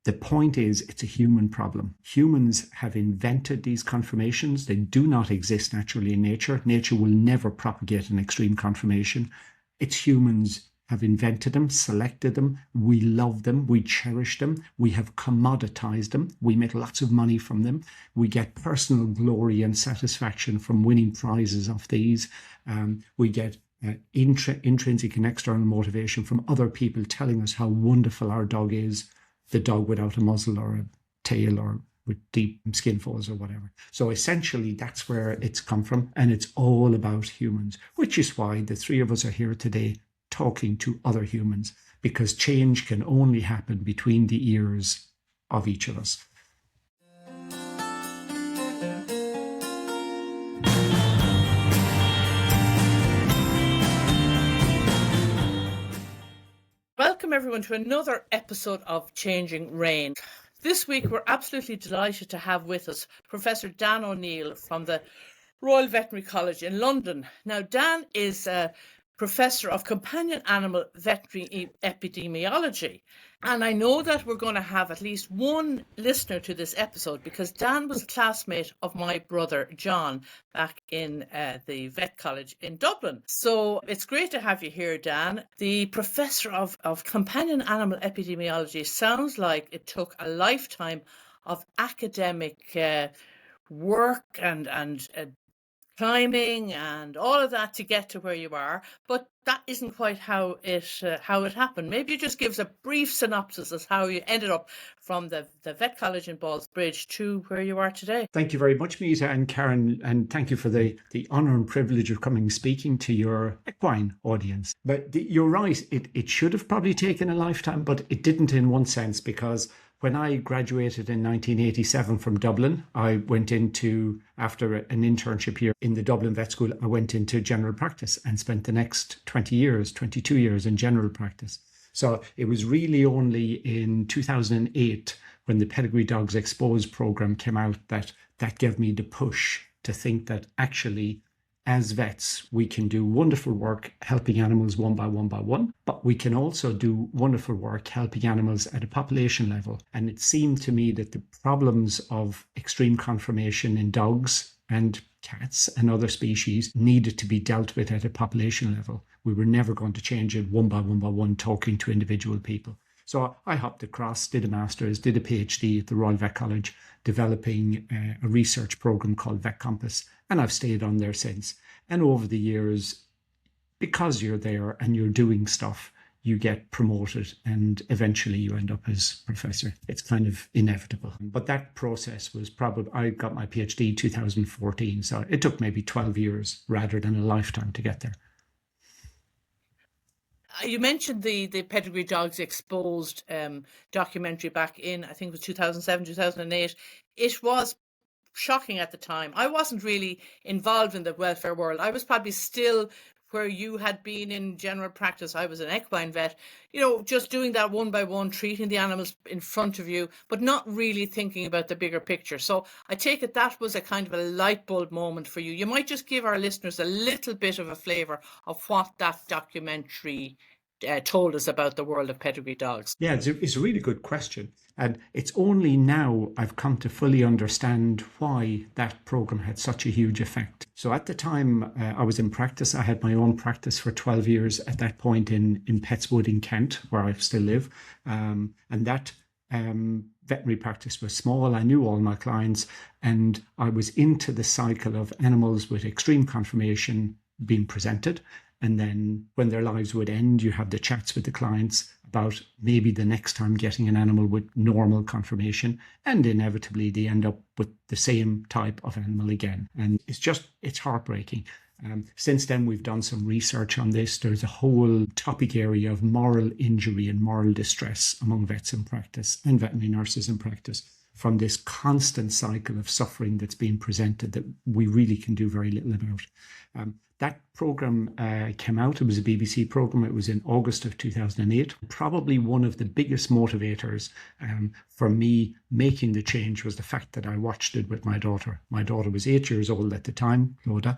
The point is, it's a human problem. Humans have invented these conformations. They do not exist naturally in nature. Nature will never propagate an extreme conformation. It's humans have invented them, selected them. We love them. We cherish them. We have commoditized them. We make lots of money from them. We get personal glory and satisfaction from winning prizes off these. We get intrinsic and external motivation from other people telling us how wonderful our dog is, the dog without a muzzle or a tail or with deep skin folds or whatever. So essentially, that's where it's come from, and it's all about humans, which is why the three of us are here today talking to other humans, because change can only happen between the ears of each of us. Welcome everyone to another episode of Changing Reign. This week we're absolutely delighted to have with us Professor Dan O'Neill from the Royal Veterinary College in London. Now, Dan is a Professor of Companion Animal Veterinary Epidemiology. And I know that we're going to have at least one listener to this episode because Dan was a classmate of my brother John back in the vet college in Dublin. So it's great to have you here, Dan. The Professor of Companion Animal Epidemiology sounds like it took a lifetime of academic work and climbing and all of that to get to where you are, but that isn't quite how it happened. Maybe you just give us a brief synopsis of how you ended up from the vet college in Ballsbridge to where you are today. Thank you very much, Mita and Karen, and thank you for the honour and privilege of coming and speaking to your equine audience. But you're right, it should have probably taken a lifetime, but it didn't in one sense, because when I graduated in 1987 from Dublin, I went into, after an internship here in the Dublin Vet School, I went into general practice and spent the next 22 years in general practice. So it was really only in 2008 when the Pedigree Dogs Exposed program came out that gave me the push to think that actually, as vets, we can do wonderful work helping animals one by one, but we can also do wonderful work helping animals at a population level. And it seemed to me that the problems of extreme conformation in dogs and cats and other species needed to be dealt with at a population level. We were never going to change it one by one, talking to individual people. So I hopped across, did a master's, did a PhD at the Royal Vet College, developing a research program called VetCompass, and I've stayed on there since. And over the years, because you're there and you're doing stuff, you get promoted and eventually you end up as professor. It's kind of inevitable. But that process was probably, I got my PhD in 2014, so it took maybe 12 years rather than a lifetime to get there. You mentioned the Pedigree Dogs Exposed documentary back in, I think it was 2007, 2008. It was shocking at the time. I wasn't really involved in the welfare world. I was probably still where you had been in general practice. I was an equine vet, just doing that one by one, treating the animals in front of you, but not really thinking about the bigger picture. So I take it that was a kind of a light bulb moment for you. You might just give our listeners a little bit of a flavour of what that documentary told us about the world of pedigree dogs. Yeah, it's a really good question. And it's only now I've come to fully understand why that program had such a huge effect. So at the time I was in practice, I had my own practice for 12 years at that point in Petswood in Kent, where I still live. And that veterinary practice was small. I knew all my clients, and I was into the cycle of animals with extreme conformation being presented. And then when their lives would end, you have the chats with the clients about maybe the next time getting an animal with normal conformation, and inevitably they end up with the same type of animal again. And it's heartbreaking. Since then, we've done some research on this. There's a whole topic area of moral injury and moral distress among vets in practice and veterinary nurses in practice, from this constant cycle of suffering that's being presented that we really can do very little about. That program came out. It was a BBC program. It was in August of 2008. Probably one of the biggest motivators for me making the change was the fact that I watched it with my daughter. My daughter was 8 years old at the time, Rhoda.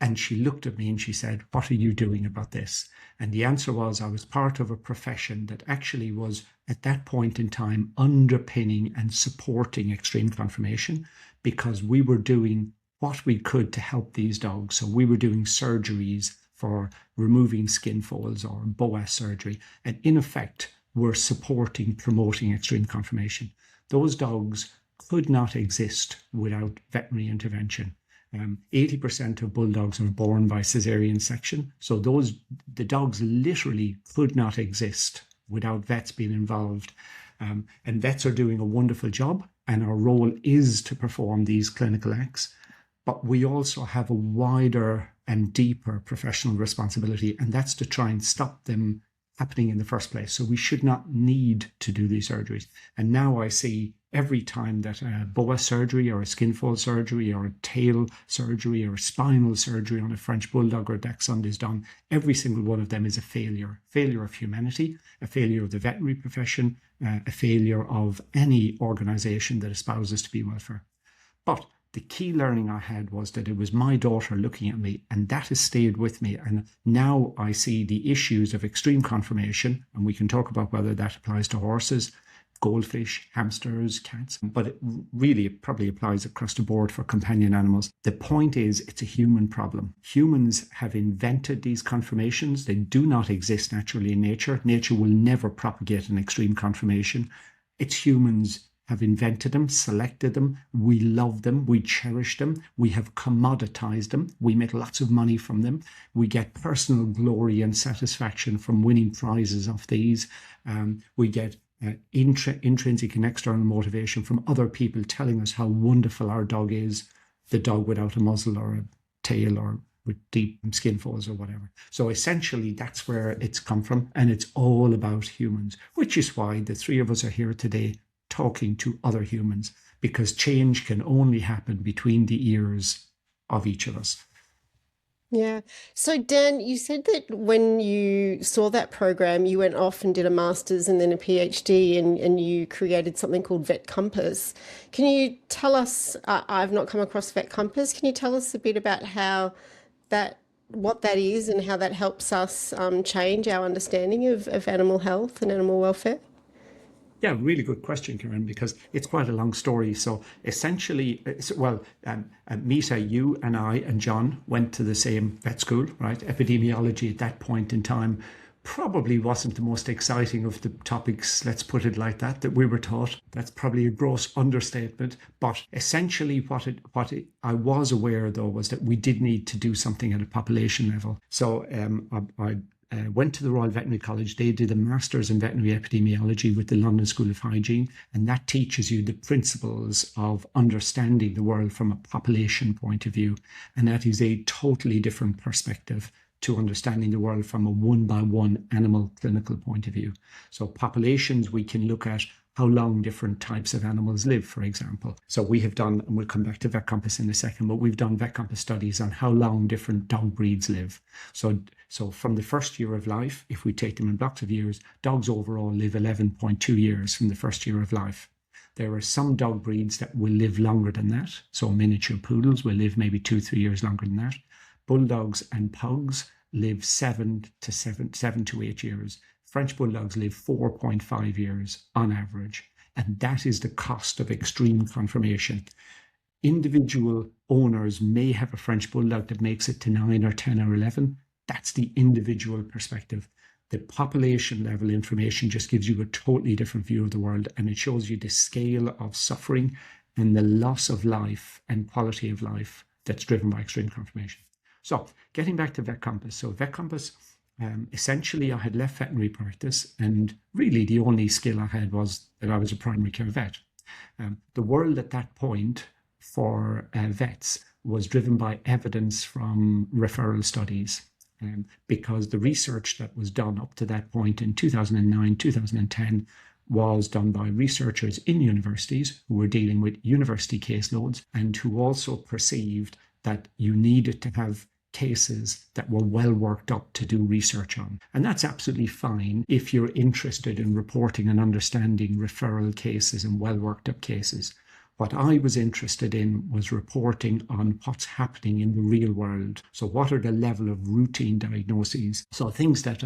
And she looked at me and she said, "What are you doing about this?" And the answer was, I was part of a profession that actually was at that point in time underpinning and supporting extreme conformation, because we were doing what we could to help these dogs. So we were doing surgeries for removing skin folds or BOA surgery. And in effect, we're supporting, promoting extreme conformation. Those dogs could not exist without veterinary intervention. 80% of bulldogs are born by cesarean section. So the dogs literally could not exist without vets being involved. And vets are doing a wonderful job, and our role is to perform these clinical acts. But we also have a wider and deeper professional responsibility, and that's to try and stop them happening in the first place. So we should not need to do these surgeries. And now I see every time that a BOA surgery or a skin fold surgery or a tail surgery or a spinal surgery on a French bulldog or dachshund is done, every single one of them is a failure of humanity, a failure of the veterinary profession, a failure of any organization that espouses to be welfare. But the key learning I had was that it was my daughter looking at me, and that has stayed with me. And now I see the issues of extreme conformation, and we can talk about whether that applies to horses, goldfish, hamsters, cats, but it probably applies across the board for companion animals. The point is, it's a human problem. Humans have invented these conformations. They do not exist naturally in nature. Nature will never propagate an extreme conformation. It's humans have invented them, selected them. We love them. We cherish them. We have commoditized them. We make lots of money from them. We get personal glory and satisfaction from winning prizes off these. We get intrinsic and external motivation from other people telling us how wonderful our dog is, the dog without a muzzle or a tail or with deep skin folds or whatever. So essentially, that's where it's come from, and it's all about humans, which is why the three of us are here today talking to other humans, because change can only happen between the ears of each of us. Yeah. So Dan, you said that when you saw that program, you went off and did a master's and then a PhD, and you created something called VetCompass. Can you tell us, I've not come across VetCompass, can you tell us a bit about what that is and how that helps us change our understanding of animal health and animal welfare? Yeah, really good question, Karen, because it's quite a long story. So essentially, Mita, you and I and John went to the same vet school, right? Epidemiology at that point in time probably wasn't the most exciting of the topics, let's put it like that we were taught. That's probably a gross understatement. But essentially what I was aware, though, was that we did need to do something at a population level. So I went to the Royal Veterinary College. They did a Master's in Veterinary Epidemiology with the London School of Hygiene, and that teaches you the principles of understanding the world from a population point of view, and that is a totally different perspective to understanding the world from a one-by-one animal clinical point of view. So populations, we can look at how long different types of animals live, for example. So we have done, and we'll come back to VetCompass in a second, but we've done VetCompass studies on how long different dog breeds live. So from the first year of life, if we take them in blocks of years, dogs overall live 11.2 years from the first year of life. There are some dog breeds that will live longer than that. So miniature poodles will live maybe 2-3 years longer than that. Bulldogs and pugs live 7 to 8 years. French bulldogs live 4.5 years on average, and that is the cost of extreme conformation. Individual owners may have a French bulldog that makes it to 9 or 10 or 11. That's the individual perspective. The population level information just gives you a totally different view of the world, and it shows you the scale of suffering and the loss of life and quality of life that's driven by extreme conformation. So getting back to VetCompass. So VetCompass, essentially I had left veterinary practice, and really the only skill I had was that I was a primary care vet. The world at that point for vets was driven by evidence from referral studies, because the research that was done up to that point in 2009, 2010 was done by researchers in universities who were dealing with university caseloads, and who also perceived that you needed to have cases that were well worked up to do research on. And that's absolutely fine if you're interested in reporting and understanding referral cases and well worked up cases. What I was interested in was reporting on what's happening in the real world. So what are the level of routine diagnoses? So things that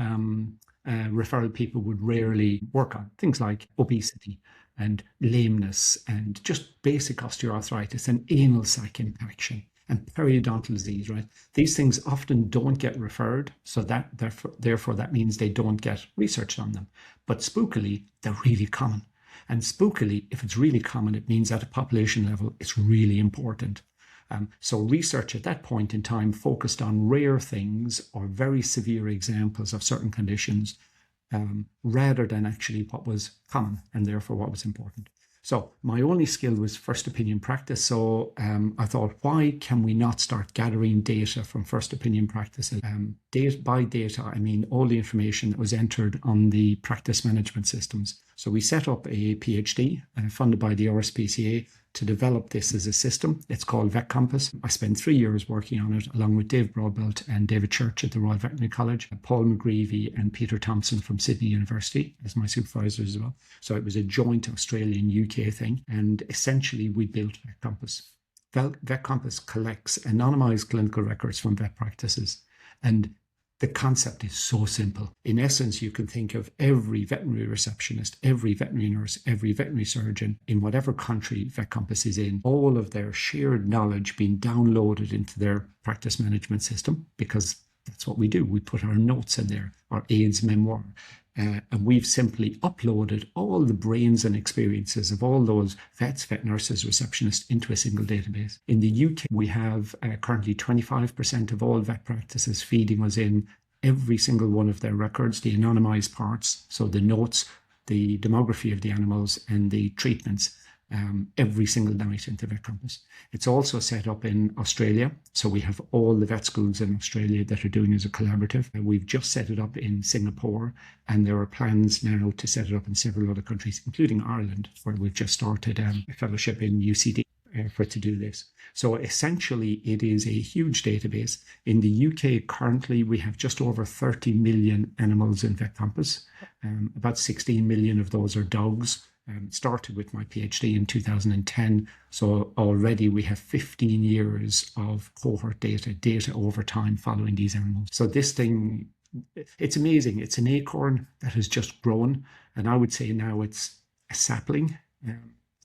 referral people would rarely work on, things like obesity and lameness and just basic osteoarthritis and anal sac impaction and periodontal disease, right? These things often don't get referred, so that therefore that means they don't get research on them. But spookily, they're really common. And spookily, if it's really common, it means at a population level, it's really important. So research at that point in time focused on rare things or very severe examples of certain conditions, rather than actually what was common and therefore what was important. So my only skill was first opinion practice. So I thought, why can we not start gathering data from first opinion practices? By data, I mean all the information that was entered on the practice management systems. So we set up a PhD funded by the RSPCA to develop this as a system. It's called VetCompass. I spent 3 years working on it, along with Dave Broadbelt and David Church at the Royal Veterinary College, Paul McGreevy and Peter Thompson from Sydney University as my supervisors as well. So it was a joint Australian-UK thing. And essentially, we built VetCompass. VetCompass collects anonymized clinical records from vet practices. And the concept is so simple. In essence, you can think of every veterinary receptionist, every veterinary nurse, every veterinary surgeon in whatever country VetCompass is in, all of their shared knowledge being downloaded into their practice management system, because that's what we do. We put our notes in there, our aides memoir. And we've simply uploaded all the brains and experiences of all those vets, vet nurses, receptionists into a single database. In the UK, we have currently 25% of all vet practices feeding us in every single one of their records, the anonymized parts, so the notes, the demography of the animals and the treatments, every single night into VetCompass. It's also set up in Australia. So we have all the vet schools in Australia that are doing as a collaborative. We've just set it up in Singapore, and there are plans now to set it up in several other countries, including Ireland, where we've just started a fellowship in UCD to do this. So essentially, it is a huge database. In the UK, currently, we have just over 30 million animals in VetCompass. About 16 million of those are dogs. Started with my PhD in 2010. So already we have 15 years of cohort data over time following these animals. So this thing, it's amazing. It's an acorn that has just grown. And I would say now it's a sapling.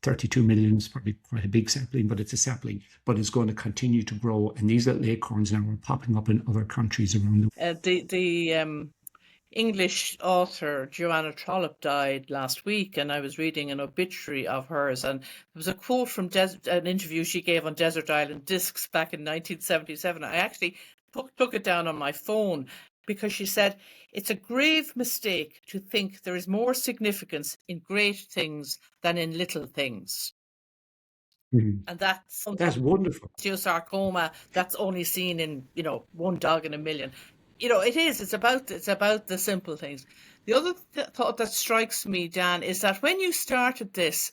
32 million is probably quite a big sapling, but it's a sapling. But it's going to continue to grow. And these little acorns now are popping up in other countries around the world. The English author Joanna Trollope died last week, and I was reading an obituary of hers, and there was a quote from an interview she gave on Desert Island Discs back in 1977. I actually took it down on my phone because she said, "It's a grave mistake to think there is more significance in great things than in little things." And that's wonderful. Osteosarcoma that's only seen in, one dog in a million. It is. It's about the simple things. The other thought that strikes me, Dan, is that when you started this,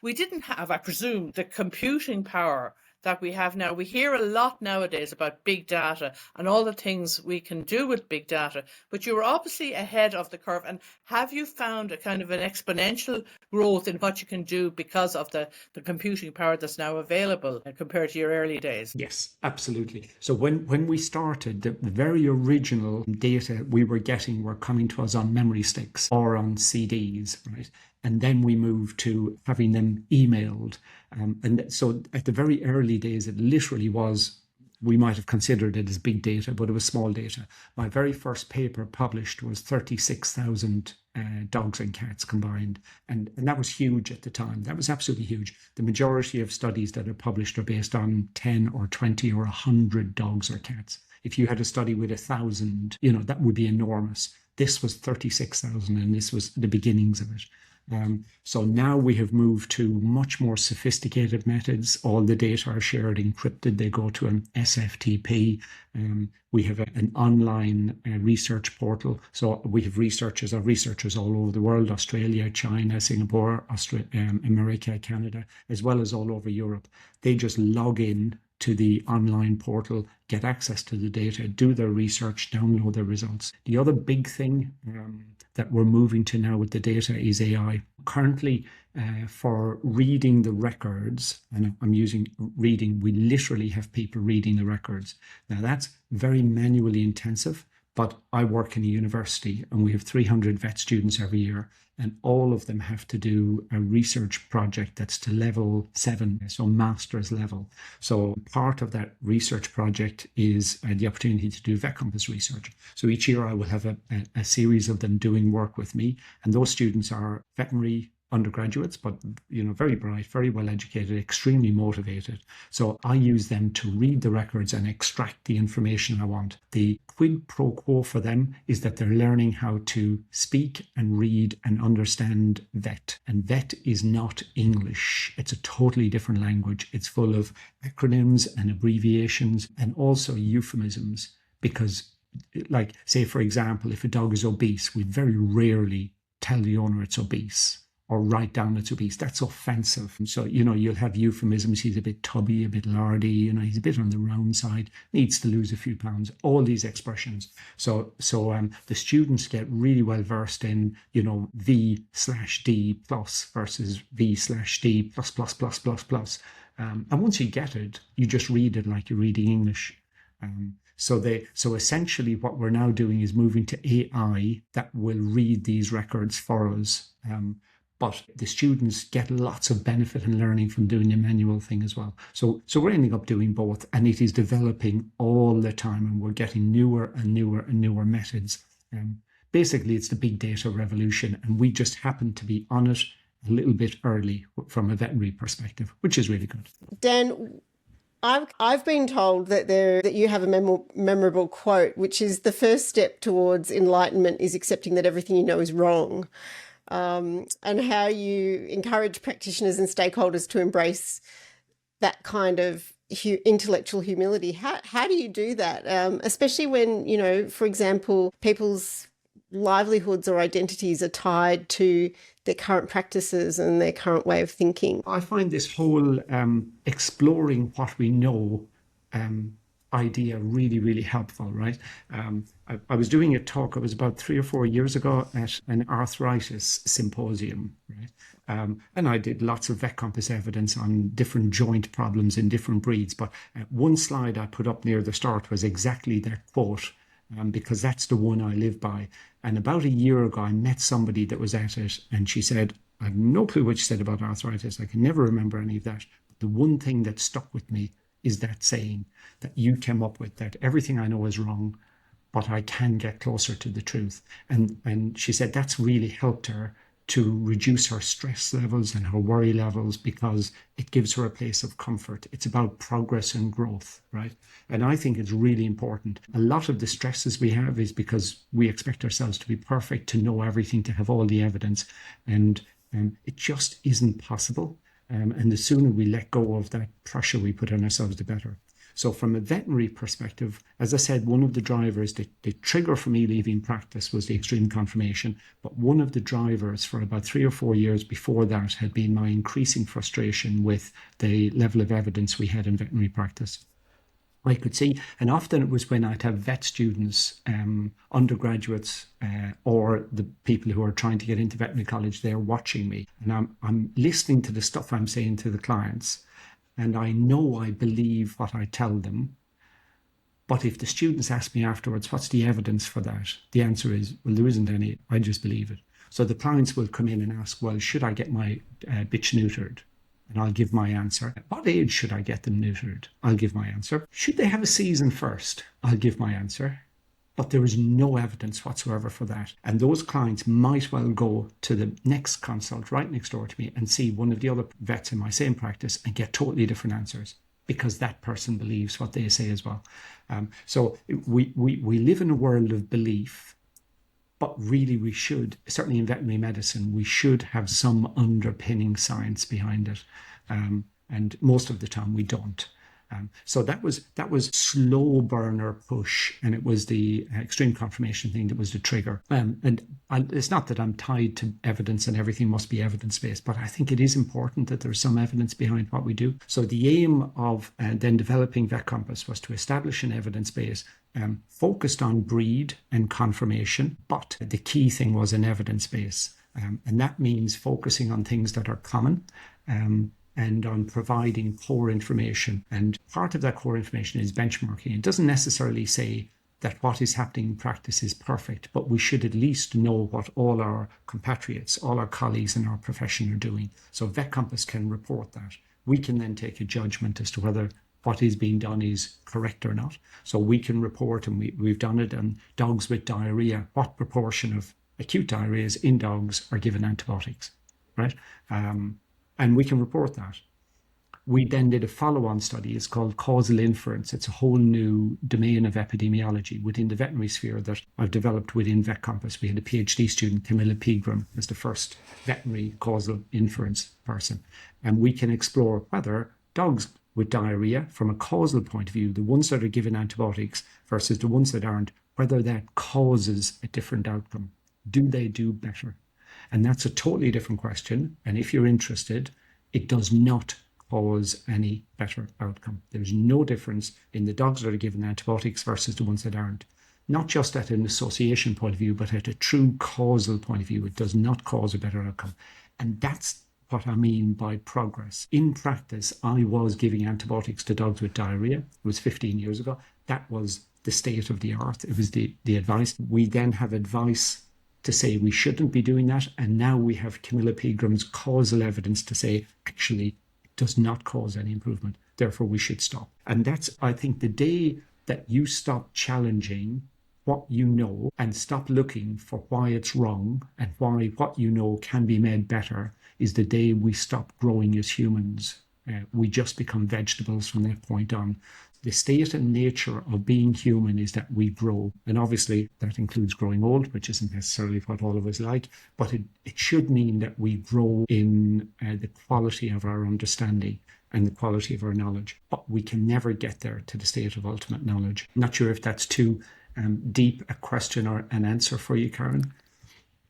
we didn't have, I presume, the computing power that we have now. We hear a lot nowadays about big data and all the things we can do with big data, but you were obviously ahead of the curve. And have you found a kind of an exponential growth in what you can do because of the computing power that's now available compared to your early days? Yes, absolutely. So when we started, the very original data we were getting were coming to us on memory sticks or on CDs, right? And then we moved to having them emailed. And so at the very early days, it literally was, we might have considered it as big data, but it was small data. My very first paper published was 36,000 dogs and cats combined. And that was huge at the time. That was absolutely huge. The majority of studies that are published are based on 10 or 20 or 100 dogs or cats. If you had a study with 1,000, that would be enormous. This was 36,000, and this was the beginnings of it. So now we have moved to much more sophisticated methods. All the data are shared encrypted. They go to an SFTP. We have an online research portal. So we have researchers all over the world, Australia, China, Singapore, America, Canada, as well as all over Europe. They just log in to the online portal, get access to the data, do their research, download their results. The other big thing that we're moving to now with the data is AI. Currently, for reading the records, and I'm using reading, we literally have people reading the records. Now, that's very manually intensive, but I work in a university and we have 300 vet students every year, and all of them have to do a research project that's to level 7, so master's level. So part of that research project is the opportunity to do VetCompass research. So each year I will have a series of them doing work with me, and those students are veterinary undergraduates, but very bright, very well educated, extremely motivated. So I use them to read the records and extract the information I want. The quid pro quo for them is that they're learning how to speak and read and understand vet. And vet is not English. It's a totally different language. It's full of acronyms and abbreviations and also euphemisms, because, like, say, for example, if a dog is obese, we very rarely tell the owner it's obese or write down it's obese. That's offensive. So, you'll have euphemisms. He's a bit tubby, a bit lardy, he's a bit on the round side, needs to lose a few pounds, all these expressions. So the students get really well versed in, V/D plus versus V/D plus plus plus plus plus. And once you get it, you just read it like you're reading English. So essentially what we're now doing is moving to AI that will read these records for us. But the students get lots of benefit and learning from doing the manual thing as well. So we're ending up doing both, and it is developing all the time, and we're getting newer and newer and newer methods. Basically, it's the big data revolution, and we just happen to be on it a little bit early from a veterinary perspective, which is really good. Dan, I've been told that you have a memorable quote, which is the first step towards enlightenment is accepting that everything you know is wrong. And how you encourage practitioners and stakeholders to embrace that kind of intellectual humility. How do you do that? Especially when, for example, people's livelihoods or identities are tied to their current practices and their current way of thinking. I find this whole exploring what we know idea really, really helpful, right? I was doing a talk, it was about 3 or 4 years ago at an arthritis symposium, right? And I did lots of VetCompass evidence on different joint problems in different breeds, but one slide I put up near the start was exactly that quote, because that's the one I live by. And about a year ago, I met somebody that was at it, and she said, I have no clue what she said about arthritis. I can never remember any of that. But the one thing that stuck with me is that saying that you came up with, that everything I know is wrong, but I can get closer to the truth. And she said that's really helped her to reduce her stress levels and her worry levels, because it gives her a place of comfort. It's about progress and growth, right? And I think it's really important. A lot of the stresses we have is because we expect ourselves to be perfect, to know everything, to have all the evidence, and it just isn't possible. And the sooner we let go of that pressure we put on ourselves, the better. So from a veterinary perspective, as I said, one of the drivers, the trigger for me leaving practice was the extreme conformation. But one of the drivers for about 3 or 4 years before that had been my increasing frustration with the level of evidence we had in veterinary practice. I could see, and often it was when I'd have vet students, undergraduates, or the people who are trying to get into veterinary college, they're watching me, and I'm listening to the stuff I'm saying to the clients, and I know I believe what I tell them. But if the students ask me afterwards, what's the evidence for that? The answer is, well, there isn't any. I just believe it. So the clients will come in and ask, well, should I get my bitch neutered? And I'll give my answer. At what age should I get them neutered? I'll give my answer. Should they have a season first? I'll give my answer. But there is no evidence whatsoever for that. And those clients might well go to the next consult right next door to me and see one of the other vets in my same practice and get totally different answers, because that person believes what they say as well. So we live in a world of belief, but really we should, certainly in veterinary medicine, we should have some underpinning science behind it. And most of the time we don't. So that was slow burner push, and it was the extreme confirmation thing that was the trigger. It's not that I'm tied to evidence and everything must be evidence-based, but I think it is important that there's some evidence behind what we do. So the aim of then developing VetCompass was to establish an evidence base focused on breed and confirmation, but the key thing was an evidence base. And that means focusing on things that are common and on providing core information. And part of that core information is benchmarking. It doesn't necessarily say that what is happening in practice is perfect, but we should at least know what all our compatriots, all our colleagues in our profession are doing. So VetCompass can report that. We can then take a judgment as to whether what is being done is correct or not. So we can report, and we've done it on dogs with diarrhea, what proportion of acute diarrheas in dogs are given antibiotics, right? And we can report that. We then did a follow-on study. It's called causal inference. It's a whole new domain of epidemiology within the veterinary sphere that I've developed within VetCompass. We had a PhD student, Camilla Pegram, as the first veterinary causal inference person. And we can explore whether dogs with diarrhea, from a causal point of view, the ones that are given antibiotics versus the ones that aren't, whether that causes a different outcome. Do they do better? And that's a totally different question. And if you're interested, it does not cause any better outcome. There's no difference in the dogs that are given antibiotics versus the ones that aren't. Not just at an association point of view, but at a true causal point of view. It does not cause a better outcome. And that's what I mean by progress. In practice, I was giving antibiotics to dogs with diarrhea. It was 15 years ago. That was the state of the art. It was the advice. We then have advice to say we shouldn't be doing that. And now we have Camilla Pegram's causal evidence to say, actually, it does not cause any improvement. Therefore, we should stop. And that's, I think, the day that you stop challenging what you know and stop looking for why it's wrong and why what you know can be made better is the day we stop growing as humans. We just become vegetables from that point on. The state and nature of being human is that we grow. And obviously that includes growing old, which isn't necessarily what all of us like, but it should mean that we grow in the quality of our understanding and the quality of our knowledge. But we can never get there to the state of ultimate knowledge. Not sure if that's too deep a question or an answer for you, Karen.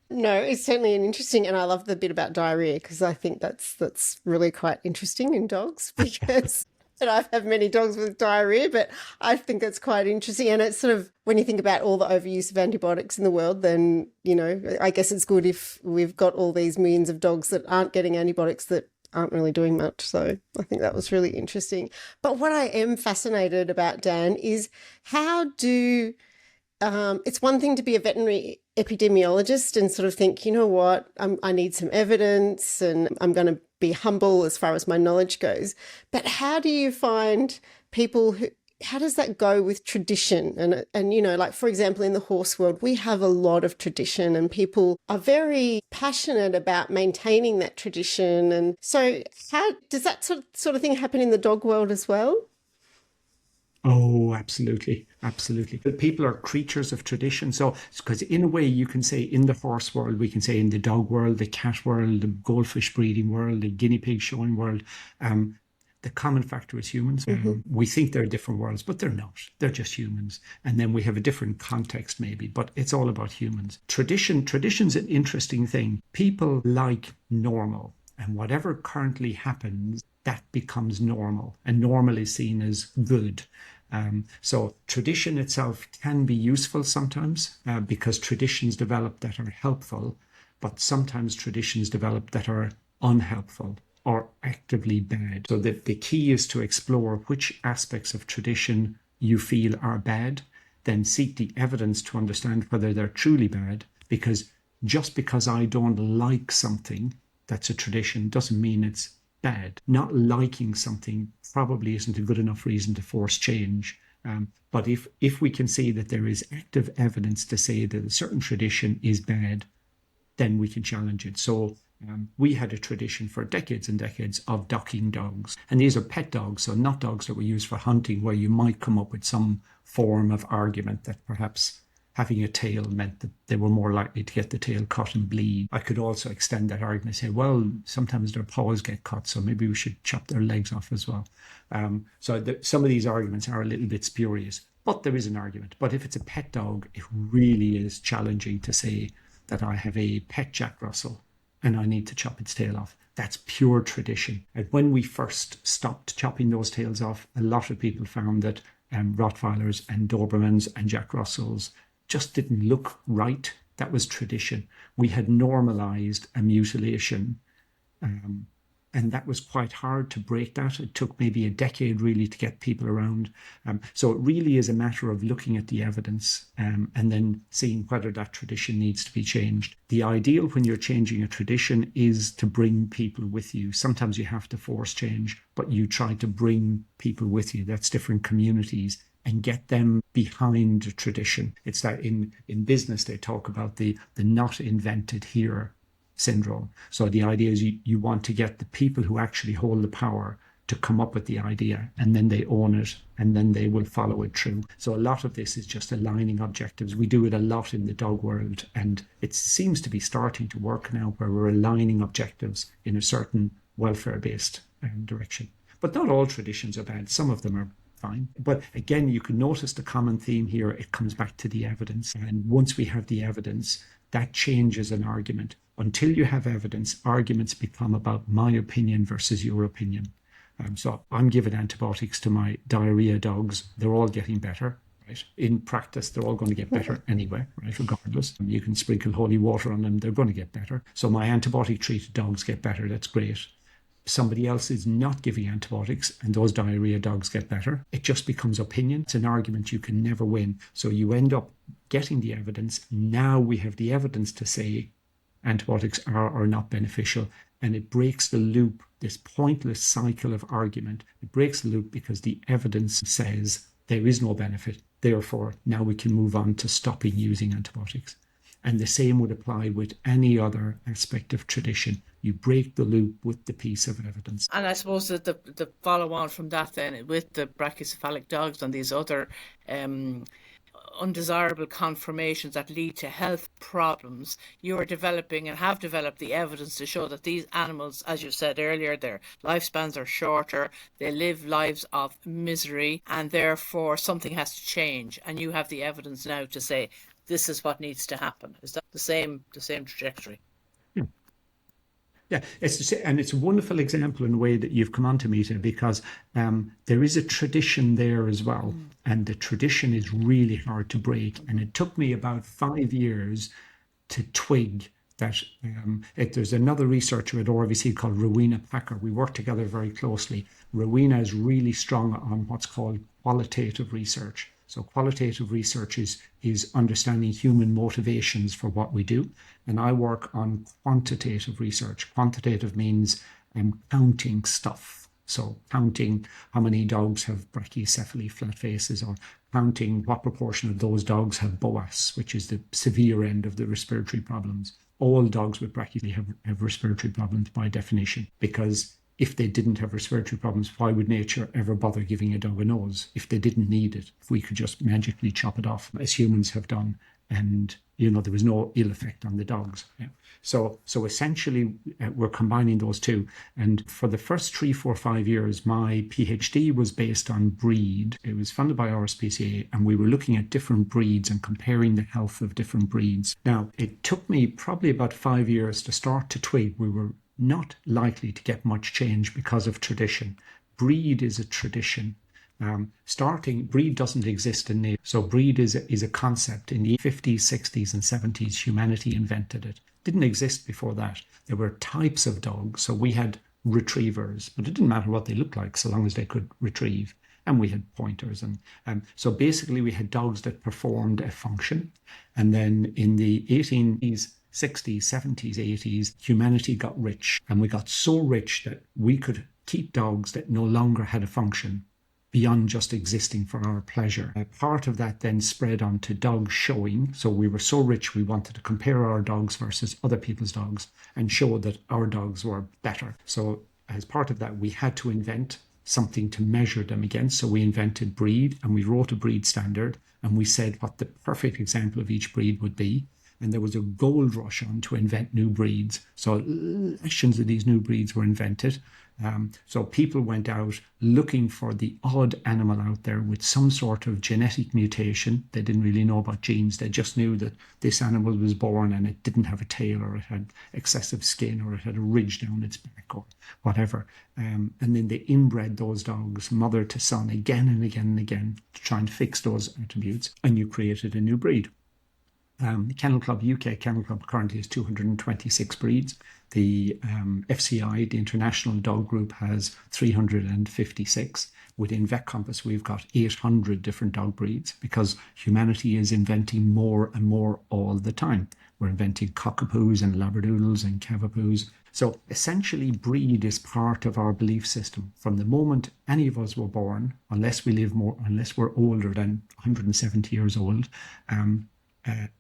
No, it's certainly an interesting, and I love the bit about diarrhea because I think that's really quite interesting in dogs because and I've had many dogs with diarrhea, but I think it's quite interesting. And it's sort of, when you think about all the overuse of antibiotics in the world, then, you know, I guess it's good if we've got all these millions of dogs that aren't getting antibiotics that aren't really doing much. So I think that was really interesting. But what I am fascinated about, Dan, is how do it's one thing to be a veterinary epidemiologist and sort of think, you know what, I need some evidence and I'm going to be humble as far as my knowledge goes. But how do you find people who, how does that go with tradition? And you know, like, for example, in the horse world, we have a lot of tradition and people are very passionate about maintaining that tradition. And so how does that sort of thing happen in the dog world as well? Oh, absolutely. Absolutely. But people are creatures of tradition. So, because in a way you can say in the horse world, we can say in the dog world, the cat world, the goldfish breeding world, the guinea pig showing world, the common factor is humans. We think they're different worlds, but they're not. They're just humans. And then we have a different context maybe, but it's all about humans. Tradition's an interesting thing. People like normal, and whatever currently happens, that becomes normal, and normal is seen as good. So tradition itself can be useful sometimes because traditions develop that are helpful, but sometimes traditions develop that are unhelpful or actively bad. So the key is to explore which aspects of tradition you feel are bad, then seek the evidence to understand whether they're truly bad, because just because I don't like something that's a tradition doesn't mean it's bad. Not liking something probably isn't a good enough reason to force change. But if we can see that there is active evidence to say that a certain tradition is bad, then we can challenge it. So we had a tradition for decades and decades of docking dogs. And these are pet dogs, so not dogs that were used for hunting, where you might come up with some form of argument that perhaps having a tail meant that they were more likely to get the tail cut and bleed. I could also extend that argument and say, well, sometimes their paws get cut, so maybe we should chop their legs off as well. Some of these arguments are a little bit spurious, but there is an argument. But if it's a pet dog, it really is challenging to say that I have a pet Jack Russell and I need to chop its tail off. That's pure tradition. And when we first stopped chopping those tails off, a lot of people found that Rottweilers and Dobermans and Jack Russells just didn't look right. That was tradition. We had normalized a mutilation, and that was quite hard to break that. It took maybe a decade really to get people around. So it really is a matter of looking at the evidence and then seeing whether that tradition needs to be changed. The ideal when you're changing a tradition is to bring people with you. Sometimes you have to force change, but you try to bring people with you. That's different communities, and get them behind a tradition. It's that in business they talk about the not invented here syndrome. So the idea is you want to get the people who actually hold the power to come up with the idea, and then they own it, and then they will follow it through. So a lot of this is just aligning objectives. We do it a lot in the dog world, and it seems to be starting to work now, where we're aligning objectives in a certain welfare-based direction. But not all traditions are bad. Some of them are fine. But again, you can notice the common theme here. It comes back to the evidence. And once we have the evidence, that changes an argument. Until you have evidence, arguments become about my opinion versus your opinion. So I'm giving antibiotics to my diarrhea dogs. They're all getting better, right? In practice, they're all going to get better anyway, right? Regardless. You can sprinkle holy water on them. They're going to get better. So my antibiotic-treated dogs get better. That's great. Somebody else is not giving antibiotics and those diarrhea dogs get better. It just becomes opinion. It's an argument you can never win. So you end up getting the evidence. Now we have the evidence to say antibiotics are or not beneficial, and it breaks the loop, this pointless cycle of argument. It breaks the loop because the evidence says there is no benefit. Therefore, now we can move on to stopping using antibiotics. And the same would apply with any other aspect of tradition. You break the loop with the piece of evidence. And I suppose that the follow on from that then, with the brachycephalic dogs and these other undesirable conformations that lead to health problems, you are developing and have developed the evidence to show that these animals, as you said earlier, their lifespans are shorter, they live lives of misery, and therefore something has to change. And you have the evidence now to say this is what needs to happen. Is that the same trajectory? Yeah, it's a wonderful example in a way that you've come on to, Mita, because there is a tradition there as well. And the tradition is really hard to break. And it took me about 5 years to twig that. There's another researcher at RVC called Rowena Packer. We work together very closely. Rowena is really strong on what's called qualitative research. So qualitative research is understanding human motivations for what we do. And I work on quantitative research. Quantitative means counting stuff. So counting how many dogs have brachycephaly, flat faces, or counting what proportion of those dogs have BOAS, which is the severe end of the respiratory problems. All dogs with brachycephaly have respiratory problems by definition, because if they didn't have respiratory problems, why would nature ever bother giving a dog a nose if they didn't need it? If we could just magically chop it off, as humans have done, and there was no ill effect on the dogs. Yeah. So essentially, we're combining those two. And for the first 3, 4, 5 years, my PhD was based on breed. It was funded by RSPCA, and we were looking at different breeds and comparing the health of different breeds. Now, it took me probably about 5 years to start to twig we were not likely to get much change because of tradition. Breed is a tradition. Breed doesn't exist in nature. So breed is a concept. In the 50s, 60s, and 70s, humanity invented it. Didn't exist before that. There were types of dogs. So we had retrievers, but it didn't matter what they looked like so long as they could retrieve. And we had pointers. And so basically we had dogs that performed a function. And then in the 1860s, 70s, 80s, humanity got rich. And we got so rich that we could keep dogs that no longer had a function beyond just existing for our pleasure. Part of that then spread on to dog showing. So we were so rich we wanted to compare our dogs versus other people's dogs and show that our dogs were better. So as part of that, we had to invent something to measure them against. So we invented breed, and we wrote a breed standard, and we said what the perfect example of each breed would be. And there was a gold rush on to invent new breeds. So legions of these new breeds were invented. So people went out looking for the odd animal out there with some sort of genetic mutation. They didn't really know about genes. They just knew that this animal was born and it didn't have a tail, or it had excessive skin, or it had a ridge down its back, or whatever. And then they inbred those dogs, mother to son, again and again and again, to try and fix those attributes. And you created a new breed. Kennel Club, UK Kennel Club currently has 226 breeds. The FCI, the International Dog Group, has 356. Within VetCompass, we've got 800 different dog breeds, because humanity is inventing more and more all the time. We're inventing cockapoos and labradoodles and cavapoos. So essentially, breed is part of our belief system. From the moment any of us were born, unless we're older than 170 years old,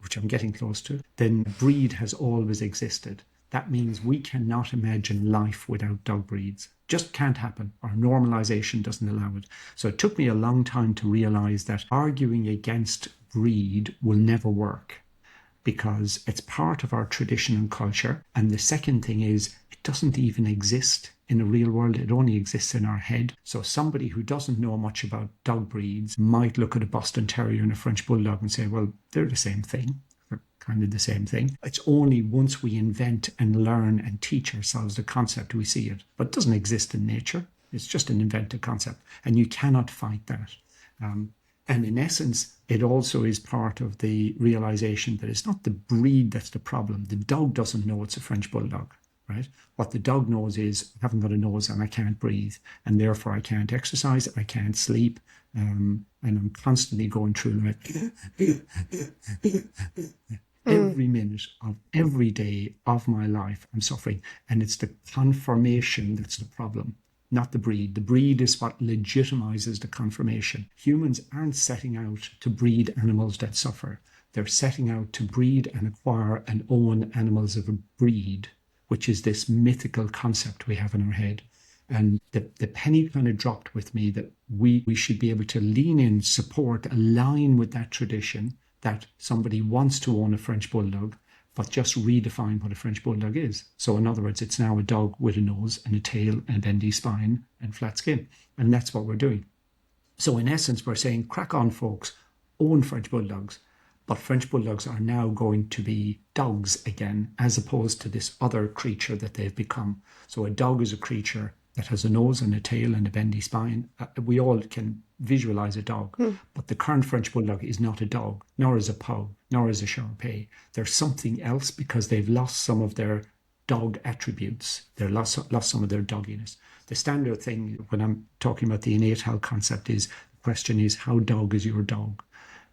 which I'm getting close to, then breed has always existed. That means we cannot imagine life without dog breeds. Just can't happen. Our normalization doesn't allow it. So it took me a long time to realize that arguing against breed will never work, because it's part of our tradition and culture. And the second thing is, it doesn't even exist in the real world. It only exists in our head. So somebody who doesn't know much about dog breeds might look at a Boston Terrier and a French Bulldog and say, well, they're the same thing. They're kind of the same thing. It's only once we invent and learn and teach ourselves the concept we see it. But it doesn't exist in nature. It's just an invented concept. And you cannot fight that. And in essence, it also is part of the realization that it's not the breed that's the problem. The dog doesn't know it's a French Bulldog. Right? What the dog knows is, I haven't got a nose and I can't breathe, and therefore I can't exercise, I can't sleep, and I'm constantly going through like every minute of every day of my life I'm suffering. And it's the conformation that's the problem, not the breed. The breed is what legitimizes the conformation. Humans aren't setting out to breed animals that suffer. They're setting out to breed and acquire and own animals of a breed, which is this mythical concept we have in our head. And the penny kind of dropped with me that we should be able to lean in, support, align with that tradition, that somebody wants to own a French Bulldog, but just redefine what a French Bulldog is. So in other words, it's now a dog with a nose and a tail and a bendy spine and flat skin. And that's what we're doing. So in essence, we're saying, crack on, folks, own French Bulldogs. But French Bulldogs are now going to be dogs again, as opposed to this other creature that they've become. So a dog is a creature that has a nose and a tail and a bendy spine. We all can visualize a dog, but the current French Bulldog is not a dog, nor is a pug, nor is a Shar-Pei. They're something else because they've lost some of their dog attributes. They've lost some of their dogginess. The standard thing when I'm talking about the innate health concept is, the question is, how dog is your dog?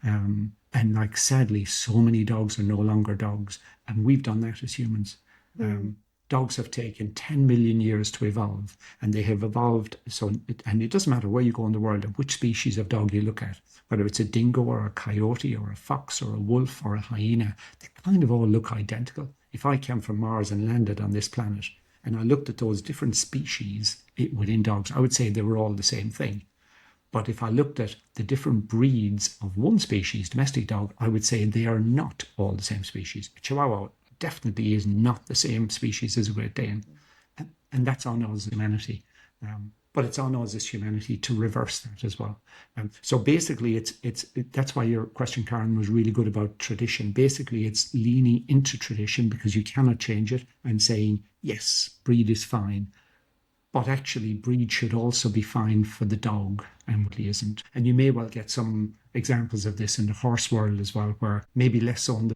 And like, sadly, so many dogs are no longer dogs. And we've done that as humans. Dogs have taken 10 million years to evolve, and they have evolved. And it doesn't matter where you go in the world and which species of dog you look at, whether it's a dingo or a coyote or a fox or a wolf or a hyena, they kind of all look identical. If I came from Mars and landed on this planet and I looked at those different species within dogs, I would say they were all the same thing. But if I looked at the different breeds of one species, domestic dog, I would say they are not all the same species. A Chihuahua definitely is not the same species as a Great Dane. And that's on us as humanity. But it's on us as humanity to reverse that as well. So basically, that's why your question, Karen, was really good about tradition. Basically, it's leaning into tradition because you cannot change it and saying, yes, breed is fine. But actually, breed should also be fine for the dog, and really isn't. And you may well get some examples of this in the horse world as well, where maybe less so on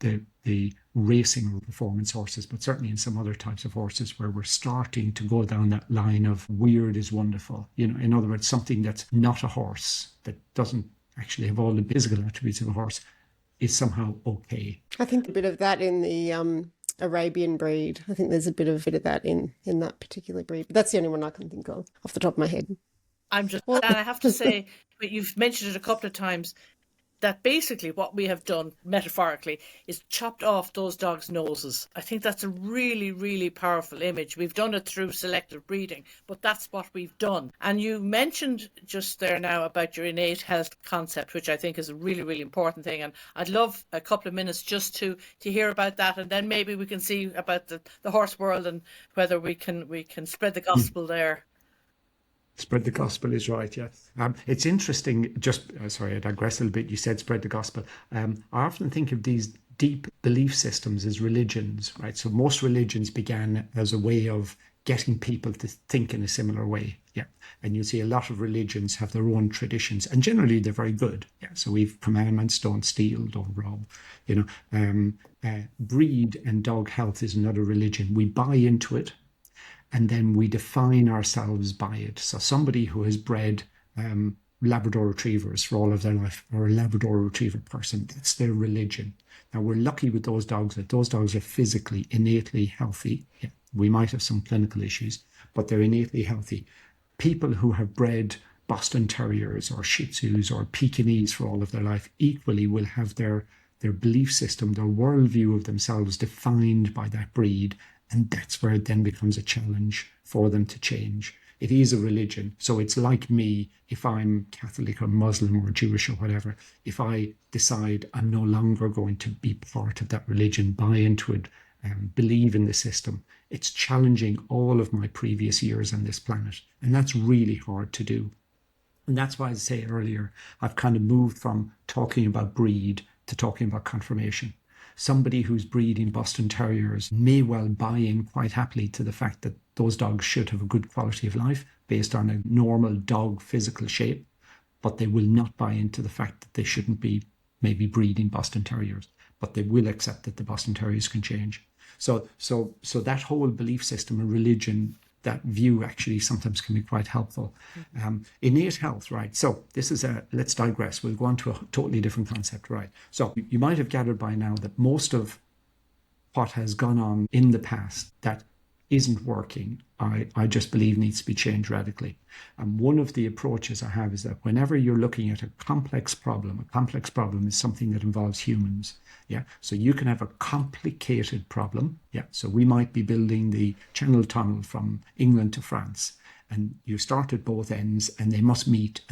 the racing or performance horses, but certainly in some other types of horses where we're starting to go down that line of weird is wonderful. You know, in other words, something that's not a horse, that doesn't actually have all the physical attributes of a horse, is somehow okay. I think a bit of that in the Arabian breed. I think there's a bit of that in that particular breed. But that's the only one I can think of off the top of my head. And I have to say, but you've mentioned it a couple of times, that basically what we have done metaphorically is chopped off those dogs' noses. I think that's a really, really powerful image. We've done it through selective breeding, but that's what we've done. And you mentioned just there now about your innate health concept, which I think is a really, really important thing. And I'd love a couple of minutes just to hear about that, and then maybe we can see about the horse world and whether we can spread the gospel there. Spread the gospel is right, yes. It's interesting, just, sorry, I digress a little bit. You said spread the gospel. I often think of these deep belief systems as religions, right? So most religions began as a way of getting people to think in a similar way, yeah. And you see a lot of religions have their own traditions, and generally they're very good, yeah. So we've commandments: don't steal, don't rob, breed and dog health is another religion. We buy into it, and then we define ourselves by it. So somebody who has bred Labrador retrievers for all of their life, or a Labrador retriever person, that's their religion. Now, we're lucky with those dogs that those dogs are physically, innately healthy. Yeah, we might have some clinical issues, but they're innately healthy. People who have bred Boston Terriers or Shih Tzus or Pekingese for all of their life equally will have their belief system, their worldview of themselves defined by that breed. And that's where it then becomes a challenge for them to change. It is a religion. So it's like me, if I'm Catholic or Muslim or Jewish or whatever, if I decide I'm no longer going to be part of that religion, buy into it, believe in the system, it's challenging all of my previous years on this planet. And that's really hard to do. And that's why I say earlier, I've kind of moved from talking about breed to talking about conformation. Somebody who's breeding Boston Terriers may well buy in quite happily to the fact that those dogs should have a good quality of life based on a normal dog physical shape, but they will not buy into the fact that they shouldn't be maybe breeding Boston Terriers, but they will accept that the Boston Terriers can change. So that whole belief system and religion, that view actually sometimes can be quite helpful. Innate health, right? So this is let's digress. We'll go on to a totally different concept, right? So you might have gathered by now that most of what has gone on in the past that isn't working, I just believe needs to be changed radically. And one of the approaches I have is that whenever you're looking at a complex problem is something that involves humans. Yeah. So you can have a complicated problem. Yeah. So we might be building the Channel Tunnel from England to France, and you start at both ends and they must meet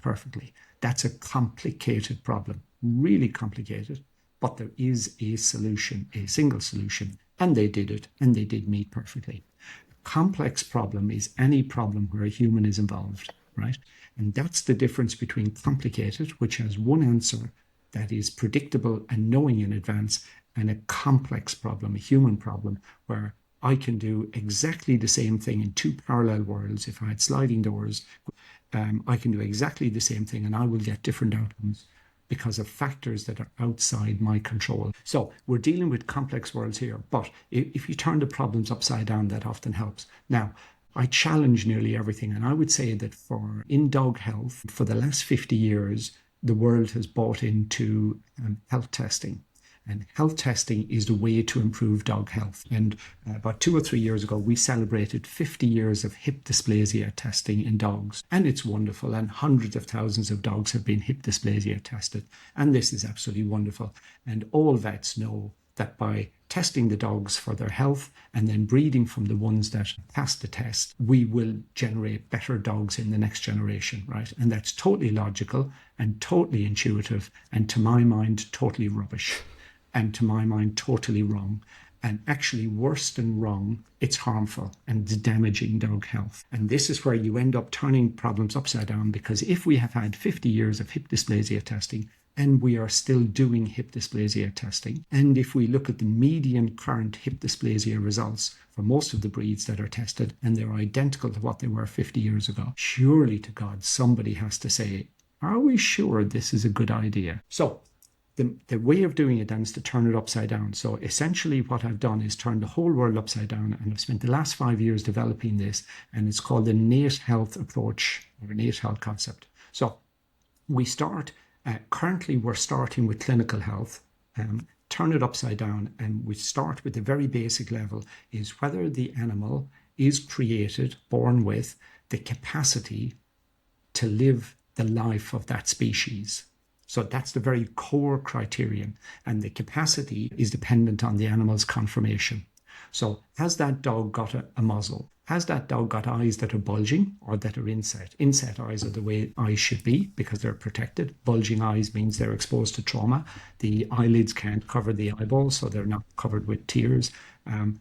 perfectly. That's a complicated problem, really complicated, but there is a solution, a single solution. And they did it, and they did meet perfectly. A complex problem is any problem where a human is involved, right? And that's the difference between complicated, which has one answer that is predictable and knowing in advance, and a complex problem, a human problem, where I can do exactly the same thing in two parallel worlds. If I had sliding doors, I can do exactly the same thing, and I will get different outcomes because of factors that are outside my control. So we're dealing with complex worlds here, but if you turn the problems upside down, that often helps. Now, I challenge nearly everything, and I would say that in dog health, for the last 50 years, the world has bought into health testing. And health testing is the way to improve dog health. And about 2 or 3 years ago, we celebrated 50 years of hip dysplasia testing in dogs. And it's wonderful. And hundreds of thousands of dogs have been hip dysplasia tested. And this is absolutely wonderful. And all vets know that by testing the dogs for their health and then breeding from the ones that pass the test, we will generate better dogs in the next generation, right? And that's totally logical and totally intuitive, and to my mind, totally rubbish. And to my mind, totally wrong. And actually, worse than wrong, it's harmful and it's damaging dog health. And this is where you end up turning problems upside down, because if we have had 50 years of hip dysplasia testing, and we are still doing hip dysplasia testing, and if we look at the median current hip dysplasia results for most of the breeds that are tested, and they're identical to what they were 50 years ago, surely to God, somebody has to say, are we sure this is a good idea? So the way of doing it then is to turn it upside down. So essentially what I've done is turn the whole world upside down, and I've spent the last 5 years developing this, and it's called the innate health approach, or innate health concept. So we start, currently we're starting with clinical health, turn it upside down, and we start with the very basic level, is whether the animal is created, born with the capacity to live the life of that species. So that's the very core criterion. And the capacity is dependent on the animal's conformation. So has that dog got a muzzle? Has that dog got eyes that are bulging or that are inset? Inset eyes are the way eyes should be because they're protected. Bulging eyes means they're exposed to trauma. The eyelids can't cover the eyeballs, so they're not covered with tears.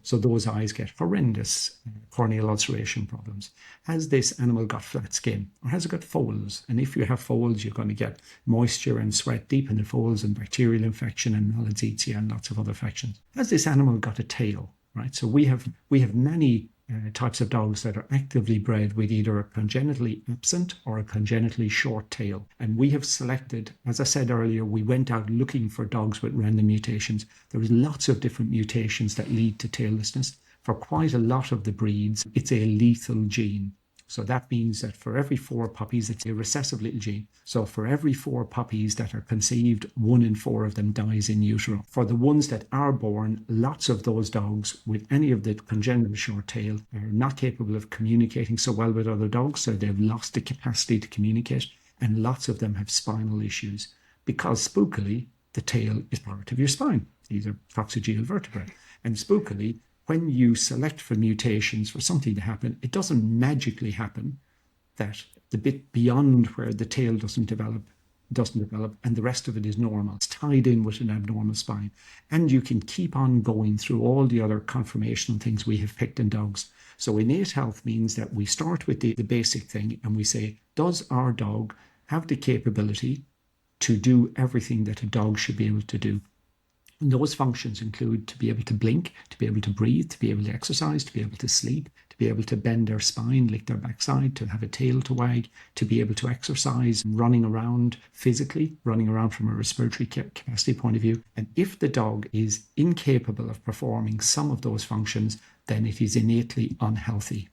So those eyes get horrendous corneal ulceration problems. Has this animal got flat skin or has it got folds? And if you have folds, you're going to get moisture and sweat deep in the folds and bacterial infection and malassezia and lots of other infections. Has this animal got a tail? Right, so we have many types of dogs that are actively bred with either a congenitally absent or a congenitally short tail. And we have selected, as I said earlier, we went out looking for dogs with random mutations. There is lots of different mutations that lead to taillessness. For quite a lot of the breeds, it's a lethal gene. So that means that for every 4 puppies, it's a recessive little gene. So for every 4 puppies that are conceived, 1 in 4 of them dies in utero. For the ones that are born, lots of those dogs with any of the congenital short tail are not capable of communicating so well with other dogs, so they've lost the capacity to communicate, and lots of them have spinal issues because spookily, the tail is part of your spine. These are coccygeal vertebrae. And spookily, when you select for mutations for something to happen, it doesn't magically happen that the bit beyond where the tail doesn't develop, and the rest of it is normal. It's tied in with an abnormal spine. And you can keep on going through all the other conformational things we have picked in dogs. So innate health means that we start with the basic thing and we say, does our dog have the capability to do everything that a dog should be able to do? And those functions include to be able to blink, to be able to breathe, to be able to exercise, to be able to sleep, to be able to bend their spine, lick their backside, to have a tail to wag, to be able to exercise, running around physically, running around from a respiratory capacity point of view. And if the dog is incapable of performing some of those functions, then it is innately unhealthy.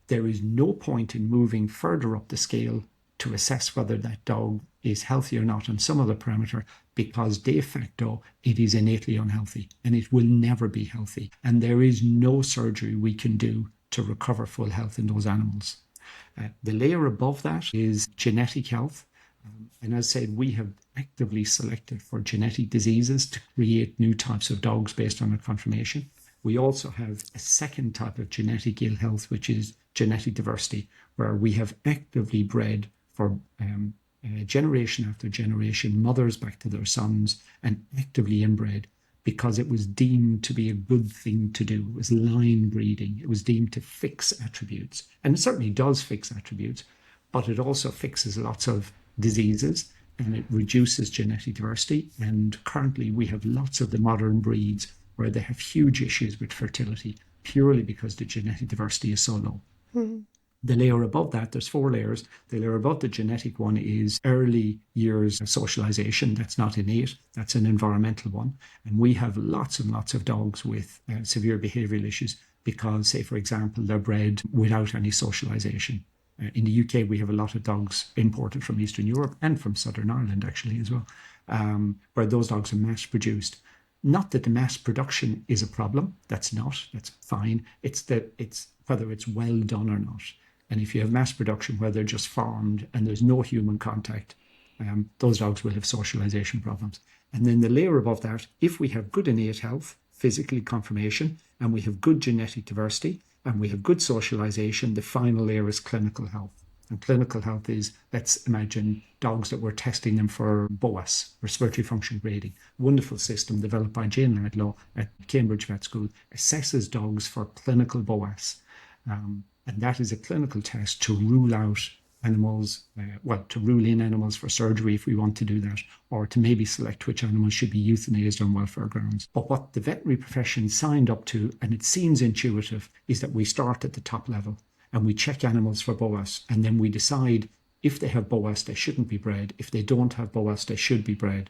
There is no point in moving further up the scale to assess whether that dog is healthy or not on some other parameter, because de facto it is innately unhealthy and it will never be healthy. And there is no surgery we can do to recover full health in those animals. The layer above that is genetic health. And as I said, we have actively selected for genetic diseases to create new types of dogs based on a conformation. We also have a second type of genetic ill health, which is genetic diversity, where we have actively bred for generation after generation, mothers back to their sons, and actively inbred because it was deemed to be a good thing to do. It was line breeding. It was deemed to fix attributes. And it certainly does fix attributes, but it also fixes lots of diseases and it reduces genetic diversity. And currently we have lots of the modern breeds where they have huge issues with fertility purely because the genetic diversity is so low. Mm-hmm. The layer above that, there's 4 layers. The layer above the genetic one is early years socialization. That's not innate. That's an environmental one. And we have lots and lots of dogs with severe behavioral issues because, say, for example, they're bred without any socialization. In the UK, we have a lot of dogs imported from Eastern Europe and from Southern Ireland, actually, as well, where those dogs are mass produced. Not that the mass production is a problem. That's not. That's fine. It's whether it's well done or not. And if you have mass production where they're just farmed and there's no human contact, those dogs will have socialization problems. And then the layer above that, if we have good innate health, physically conformation, and we have good genetic diversity, and we have good socialization, the final layer is clinical health. And clinical health is, let's imagine dogs that we're testing them for BOAS, respiratory function grading. Wonderful system developed by Jane Ladlow at Cambridge Vet School, assesses dogs for clinical BOAS. And that is a clinical test to rule out animals, to rule in animals for surgery if we want to do that, or to maybe select which animals should be euthanized on welfare grounds. But what the veterinary profession signed up to, and it seems intuitive, is that we start at the top level and we check animals for BOAS, and then we decide if they have BOAS, they shouldn't be bred. If they don't have BOAS, they should be bred.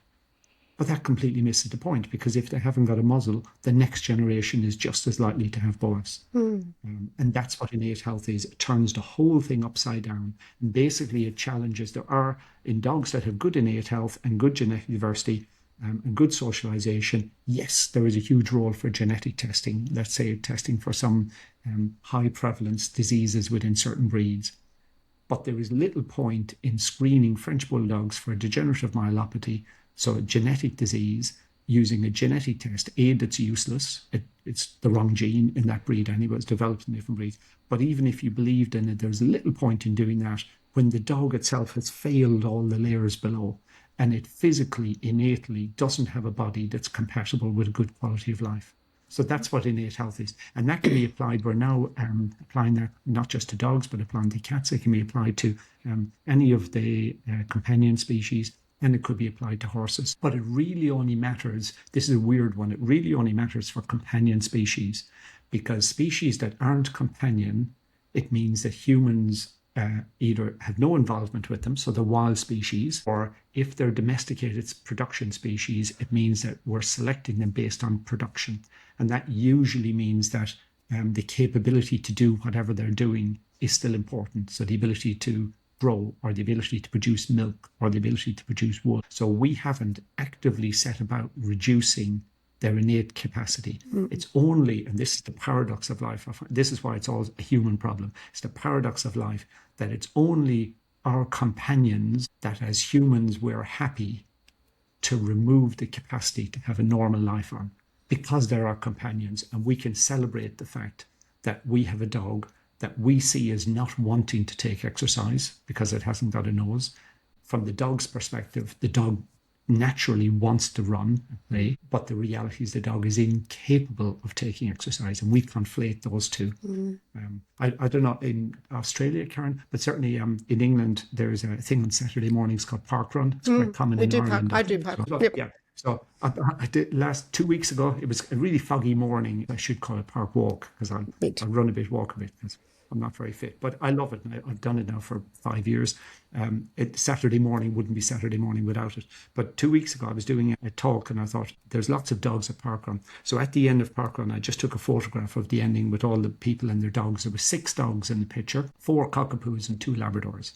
But that completely misses the point, because if they haven't got a muzzle, the next generation is just as likely to have BOAS. And that's what innate health is. It turns the whole thing upside down. And basically it challenges, there are, in dogs that have good innate health and good genetic diversity and good socialization, yes, there is a huge role for genetic testing. Let's say testing for some high prevalence diseases within certain breeds. But there is little point in screening French bulldogs for degenerative myelopathy, so a genetic disease, using a genetic test. That's useless. It's the wrong gene in that breed anyway. It's developed in different breeds. But even if you believed in it, there's little point in doing that when the dog itself has failed all the layers below, and it physically, innately doesn't have a body that's compatible with a good quality of life. So that's what innate health is. And that can be applied. We're now applying that not just to dogs, but applying to cats. It can be applied to any of the companion species, and it could be applied to horses. But it really only matters, this is a weird one, it really only matters for companion species, because species that aren't companion, it means that humans either have no involvement with them, so the wild species, or if they're domesticated production species, it means that we're selecting them based on production. And that usually means that the capability to do whatever they're doing is still important. So the ability to grow, or the ability to produce milk, or the ability to produce wool. So we haven't actively set about reducing their innate capacity. It's only, and this is the paradox of life, this is why it's always a human problem, it's the paradox of life, that it's only our companions that as humans we're happy to remove the capacity to have a normal life on, because they're our companions, and we can celebrate the fact that we have a dog that we see as not wanting to take exercise because it hasn't got a nose. From the dog's perspective, the dog naturally wants to run and play, but the reality is the dog is incapable of taking exercise, and we conflate those two. I don't know in Australia, Karen, but certainly in England there's a thing on Saturday mornings called park run. It's quite common in Ireland. I do park. So, yeah. So I did last 2 weeks ago. It was a really foggy morning. I should call it park walk, because I'll run a bit, walk a bit, because I'm not very fit. But I love it. And I've done it now for 5 years. Saturday morning wouldn't be Saturday morning without it. But 2 weeks ago, I was doing a talk, and I thought, there's lots of dogs at parkrun. So at the end of parkrun, I just took a photograph of the ending with all the people and their dogs. There were 6 dogs in the picture, 4 cockapoos and 2 Labradors.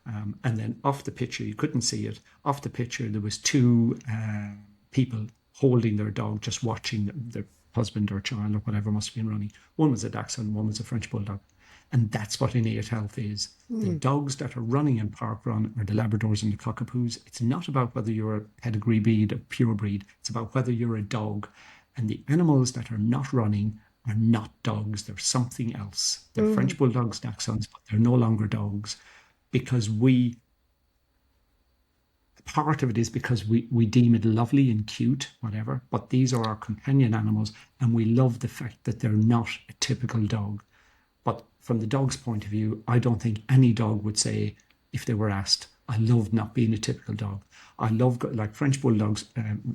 And then off the picture, you couldn't see it, off the picture there was 2 people holding their dog, just watching their husband or child or whatever must have been running. One was a Dachshund, one was a French Bulldog. And that's what innate health is. The dogs that are running in parkrun are the Labradors and the Cockapoos. It's not about whether you're a pedigree breed, a pure breed. It's about whether you're a dog. And the animals that are not running are not dogs. They're something else. They're French Bulldogs, Dachshunds, but they're no longer dogs, because part of it is because we deem it lovely and cute, whatever, but these are our companion animals, and we love the fact that they're not a typical dog. But from the dog's point of view, I don't think any dog would say, if they were asked, I love not being a typical dog. I love, like French Bulldogs,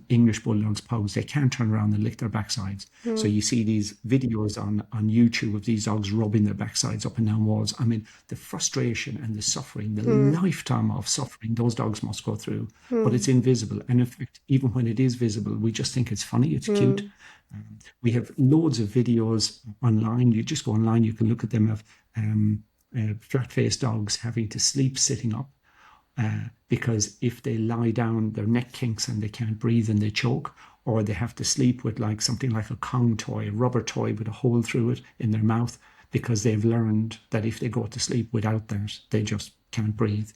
English Bulldogs, Pugs, they can't turn around and lick their backsides. So you see these videos on YouTube of these dogs rubbing their backsides up and down walls. I mean, the frustration and the suffering, the lifetime of suffering those dogs must go through, but it's invisible. And in fact, even when it is visible, we just think it's funny, it's cute. We have loads of videos online. You just go online, you can look at them of flat-faced dogs having to sleep sitting up. Because if they lie down, their neck kinks and they can't breathe and they choke, or they have to sleep with like something like a Kong toy, a rubber toy with a hole through it in their mouth, because they've learned that if they go to sleep without that, they just can't breathe.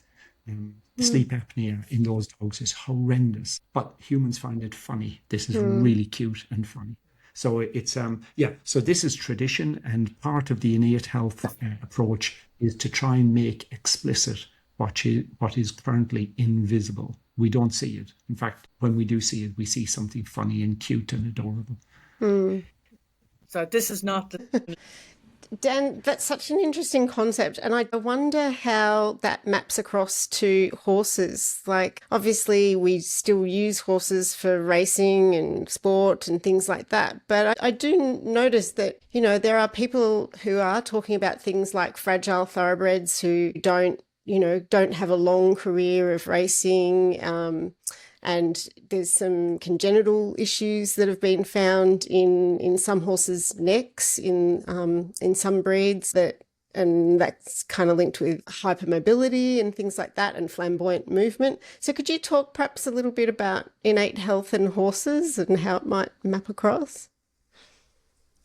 The sleep apnea in those dogs is horrendous, but humans find it funny. This is really cute and funny. So it's, so this is tradition, and part of the innate health approach is to try and make explicit what is currently invisible. We don't see it. In fact, when we do see it, we see something funny and cute and adorable. So this is not... Dan, that's such an interesting concept. And I wonder how that maps across to horses. Like, obviously, we still use horses for racing and sport and things like that. But I do notice that, there are people who are talking about things like fragile thoroughbreds who don't have a long career of racing, and there's some congenital issues that have been found in some horses' necks, in some breeds, and that's kind of linked with hypermobility and things like that, and flamboyant movement. So could you talk perhaps a little bit about innate health in horses and how it might map across?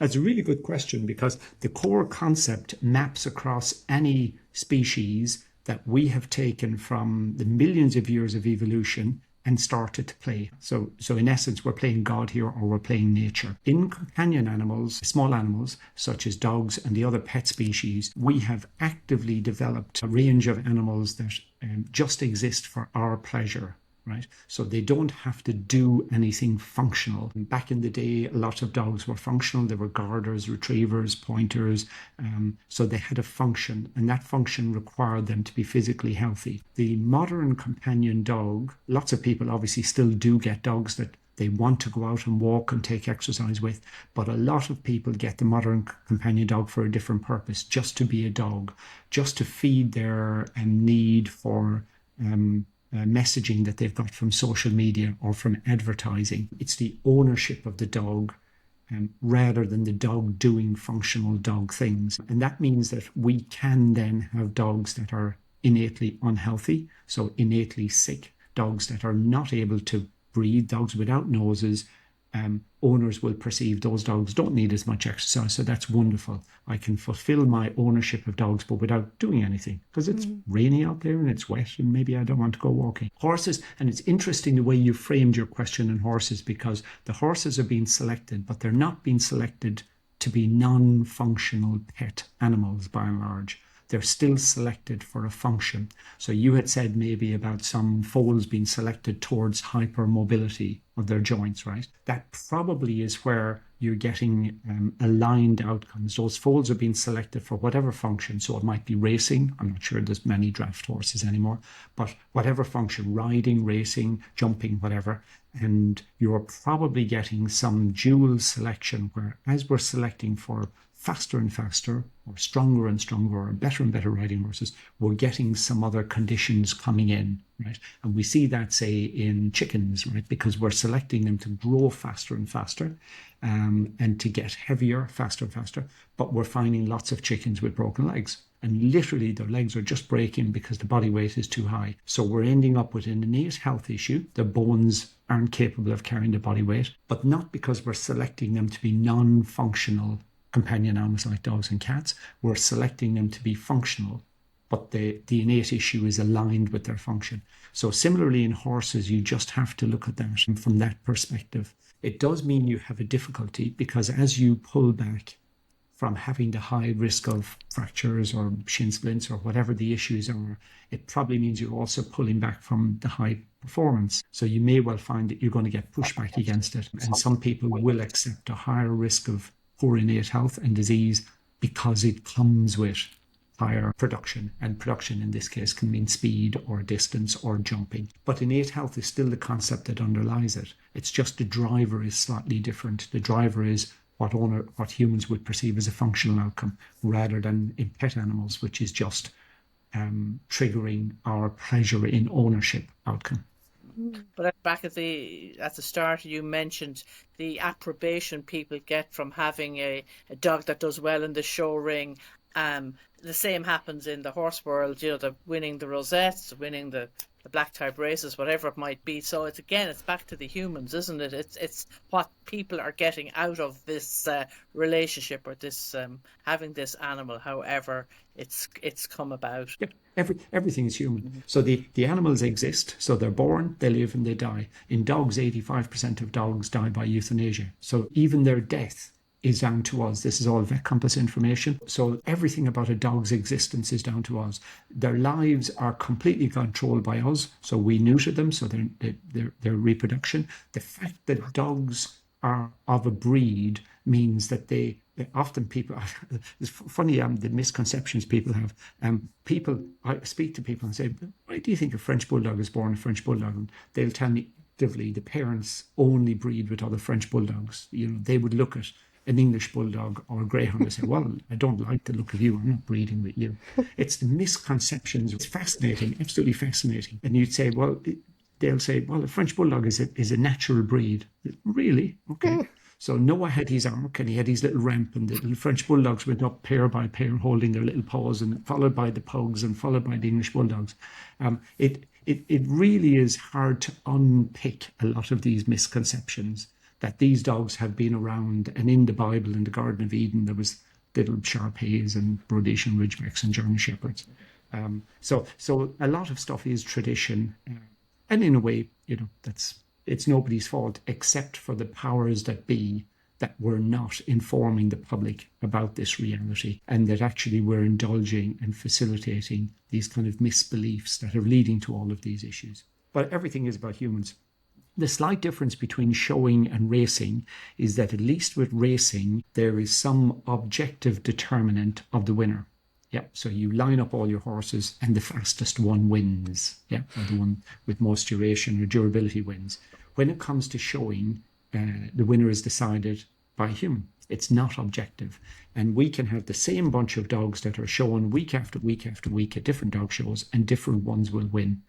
That's a really good question, because the core concept maps across any species that we have taken from the millions of years of evolution and started to play. So in essence, we're playing God here, or we're playing nature. In companion animals, small animals, such as dogs and the other pet species, we have actively developed a range of animals that just exist for our pleasure. Right? So they don't have to do anything functional. Back in the day, a lot of dogs were functional. They were guarders, retrievers, pointers. So they had a function, and that function required them to be physically healthy. The modern companion dog, lots of people obviously still do get dogs that they want to go out and walk and take exercise with, but a lot of people get the modern companion dog for a different purpose, just to be a dog, just to feed their need for messaging that they've got from social media or from advertising. It's the ownership of the dog rather than the dog doing functional dog things. And that means that we can then have dogs that are innately unhealthy, so innately sick, dogs that are not able to breathe, dogs without noses. Owners will perceive those dogs don't need as much exercise, so that's wonderful. I can fulfill my ownership of dogs, but without doing anything, because it's rainy out there and it's wet and maybe I don't want to go walking. Horses, and it's interesting the way you framed your question on horses, because the horses are being selected, but they're not being selected to be non-functional pet animals by and large. They're still selected for a function. So you had said maybe about some foals being selected towards hypermobility of their joints, right? That probably is where you're getting aligned outcomes. Those foals are being selected for whatever function. So it might be racing. I'm not sure there's many draft horses anymore, but whatever function, riding, racing, jumping, whatever. And you're probably getting some dual selection where, as we're selecting for faster and faster, or stronger and stronger, or better and better riding horses, we're getting some other conditions coming in, right? And we see that, say, in chickens, right? Because we're selecting them to grow faster and faster, and to get heavier faster and faster. But we're finding lots of chickens with broken legs. And literally their legs are just breaking because the body weight is too high. So we're ending up with an innate health issue. Their bones aren't capable of carrying the body weight, but not because we're selecting them to be non-functional companion animals like dogs and cats. We're selecting them to be functional, but the innate issue is aligned with their function. So similarly in horses, you just have to look at that from that perspective. It does mean you have a difficulty, because as you pull back from having the high risk of fractures or shin splints or whatever the issues are, it probably means you're also pulling back from the high performance. So you may well find that you're going to get pushback against it. And some people will accept a higher risk of poor innate health and disease because it comes with higher production. And production in this case can mean speed or distance or jumping. But innate health is still the concept that underlies it. It's just the driver is slightly different. The driver is what humans would perceive as a functional outcome, rather than in pet animals, which is just triggering our pleasure in ownership outcome. But back at the start, you mentioned the approbation people get from having a dog that does well in the show ring. The same happens in the horse world, the winning the rosettes, winning the black type races, whatever it might be. So it's back to the humans, isn't it? It's what people are getting out of this relationship, or this having this animal, however it's come about. Yep. Everything is human. So the animals exist. So they're born, they live, and they die. In dogs, 85% of dogs die by euthanasia. So even their death is down to us. This is all VetCompass information. So everything about a dog's existence is down to us. Their lives are completely controlled by us. So we neuter them, so their reproduction. The fact that dogs are of a breed means that they often people, it's funny, the misconceptions people have. I speak to people and say, why do you think a French Bulldog is born a French Bulldog? And they'll tell me, the parents only breed with other French Bulldogs. They would look at an English Bulldog or a Greyhound and say, well, I don't like the look of you, I'm not breeding with you. It's the misconceptions. It's fascinating, absolutely fascinating. And you'd say, they'll say, well, a French Bulldog is a natural breed. Really? Okay. So Noah had his ark and he had his little ramp, and the little French Bulldogs went up pair by pair holding their little paws, and followed by the pugs and followed by the English Bulldogs. It really is hard to unpick a lot of these misconceptions that these dogs have been around. And in the Bible, in the Garden of Eden, there was little Shar-Peis and Rhodesian Ridgebacks and German Shepherds. So a lot of stuff is tradition, and in a way, it's nobody's fault except for the powers that be that were not informing the public about this reality, and that actually we're indulging and facilitating these kind of misbeliefs that are leading to all of these issues. But everything is about humans. The slight difference between showing and racing is that at least with racing, there is some objective determinant of the winner. Yeah, so you line up all your horses and the fastest one wins. Yeah, or the one with most duration or durability wins. When it comes to showing, the winner is decided by a human. It's not objective. And we can have the same bunch of dogs that are shown week after week after week at different dog shows, and different ones will win.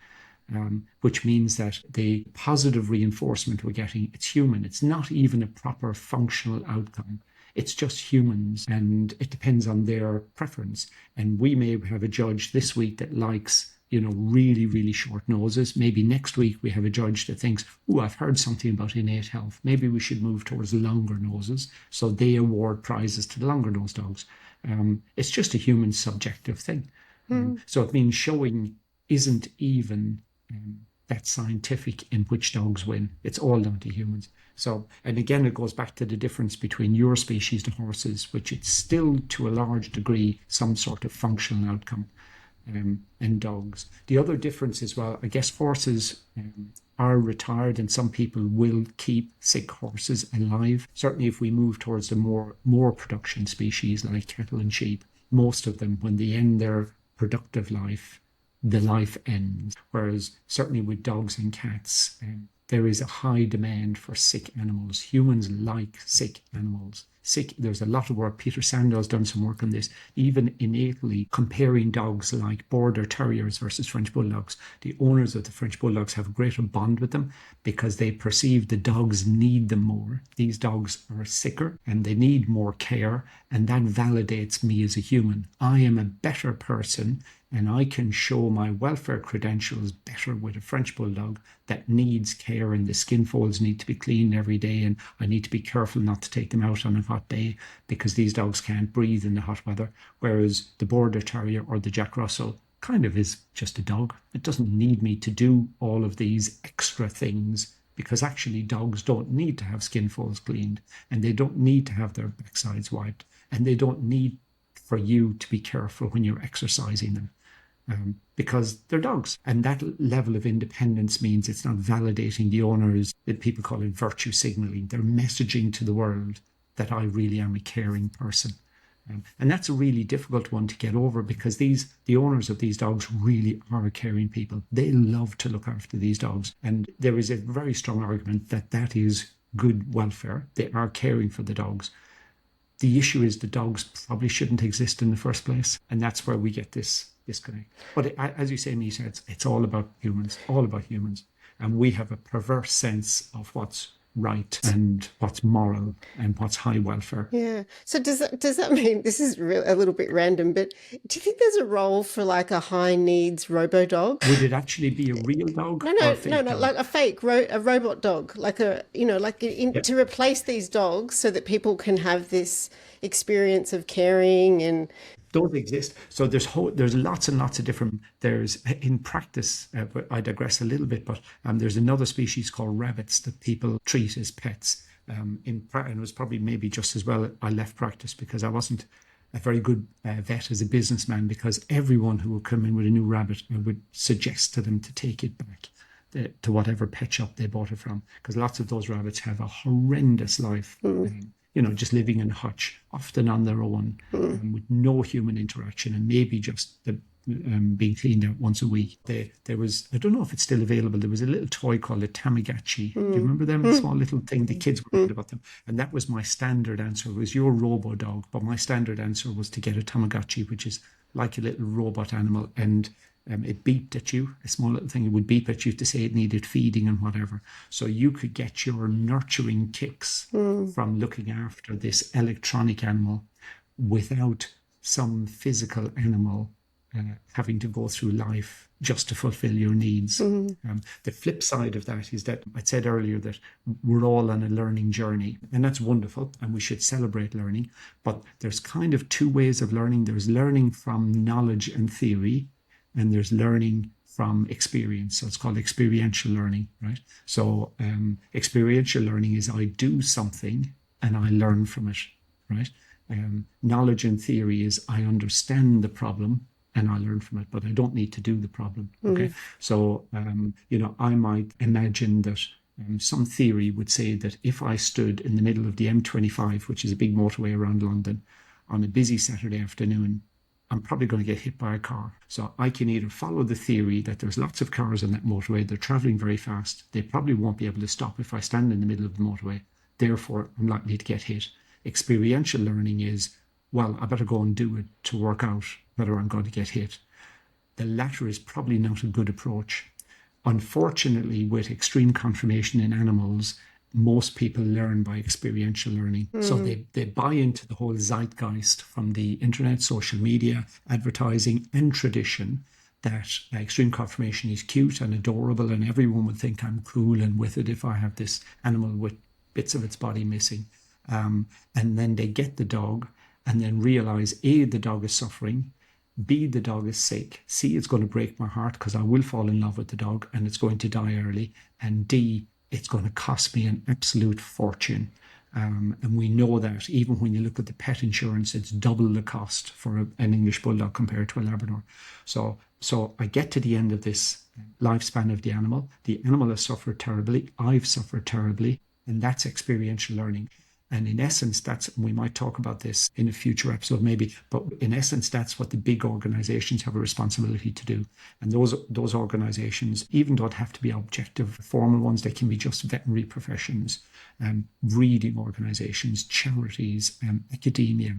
Which means that the positive reinforcement we're getting, it's human. It's not even a proper functional outcome. It's just humans, and it depends on their preference. And we may have a judge this week that likes, really, really short noses. Maybe next week we have a judge that thinks, I've heard something about innate health. Maybe we should move towards longer noses. So they award prizes to the longer nose dogs. It's just a human subjective thing. So it means showing isn't even that scientific in which dogs win. It's all down to humans. So, and again, it goes back to the difference between your species, the horses, which it's still to a large degree some sort of functional outcome, and dogs. The other difference is, well, I guess horses are retired, and some people will keep sick horses alive. Certainly if we move towards the more production species like cattle and sheep, most of them, when they end their productive life, the life ends. Whereas certainly with dogs and cats, there is a high demand for sick animals. Humans like sick animals. There's a lot of work. Peter Sandow's done some work on this, even innately comparing dogs like Border Terriers versus French Bulldogs. The owners of the French Bulldogs have a greater bond with them because they perceive the dogs need them more. These dogs are sicker and they need more care, and that validates me as a human. I am a better person, and I can show my welfare credentials better with a French Bulldog that needs care, and the skin folds need to be cleaned every day, and I need to be careful not to take them out on a hot day because these dogs can't breathe in the hot weather. Whereas the Border Terrier or the Jack Russell kind of is just a dog. It doesn't need me to do all of these extra things, because actually dogs don't need to have skin folds cleaned, and they don't need to have their backsides wiped, and they don't need for you to be careful when you're exercising them. Because they're dogs. And that level of independence means it's not validating the owners, that people call it virtue signaling. They're messaging to the world that I really am a caring person. And that's a really difficult one to get over, because the owners of these dogs really are caring people. They love to look after these dogs. And there is a very strong argument that that is good welfare. They are caring for the dogs. The issue is the dogs probably shouldn't exist in the first place. And that's where we get this disconnect. But as you say, Mita, it's all about humans, and we have a perverse sense of what's right and what's moral and what's high welfare. Yeah. So does that mean, this is a little bit random, but do you think there's a role for like a high needs robo dog? Would it actually be a real dog? No, like a fake a robot dog, like to replace these dogs so that people can have this experience of caring and. Don't exist. So there's lots and lots of different. There's in practice. But I digress a little bit. But there's another species called rabbits that people treat as pets. And it was probably maybe just as well I left practice because I wasn't a very good vet as a businessman. Because everyone who would come in with a new rabbit, I would suggest to them to take it back to whatever pet shop they bought it from. Because lots of those rabbits have a horrendous life. Just living in a hutch, often on their own, with no human interaction, and maybe just being cleaned out once a week. There was, I don't know if it's still available, there was a little toy called a Tamagotchi. Do you remember them? A small little thing, the kids were worried about them. And that was my standard answer, was your robo dog. But my standard answer was to get a Tamagotchi, which is like a little robot animal, and it beeped at you, a small little thing. It would beep at you to say it needed feeding and whatever. So you could get your nurturing kicks from looking after this electronic animal without some physical animal having to go through life just to fulfill your needs. The flip side of that is that I said earlier that we're all on a learning journey, and that's wonderful, and we should celebrate learning. But there's kind of two ways of learning. There's learning from knowledge and theory, and there's learning from experience. So it's called experiential learning, right? So experiential learning is I do something and I learn from it, right? Knowledge and theory is I understand the problem and I learn from it, but I don't need to do the problem. Okay. So, I might imagine that some theory would say that if I stood in the middle of the M25, which is a big motorway around London, on a busy Saturday afternoon, I'm probably going to get hit by a car. So I can either follow the theory that there's lots of cars on that motorway, they're traveling very fast, they probably won't be able to stop if I stand in the middle of the motorway, therefore I'm likely to get hit. Experiential learning is, well, I better go and do it to work out whether I'm going to get hit. The latter is probably not a good approach. Unfortunately, with extreme conformation in animals, most people learn by experiential learning. So they buy into the whole zeitgeist from the internet, social media, advertising, and tradition that extreme conformation is cute and adorable, and everyone would think I'm cool and with it if I have this animal with bits of its body missing. And then they get the dog and then realize, A, the dog is suffering, B, the dog is sick, C, it's going to break my heart because I will fall in love with the dog and it's going to die early, and D, it's going to cost me an absolute fortune. And we know that even when you look at the pet insurance, it's double the cost for an English Bulldog compared to a Labrador. So I get to the end of this lifespan of the animal has suffered terribly, I've suffered terribly, and that's experiential learning. And in essence, we might talk about this in a future episode maybe, but in essence, that's what the big organizations have a responsibility to do. And those organizations even don't have to be objective, formal ones. They can be just veterinary professions, breeding organizations, charities, academia,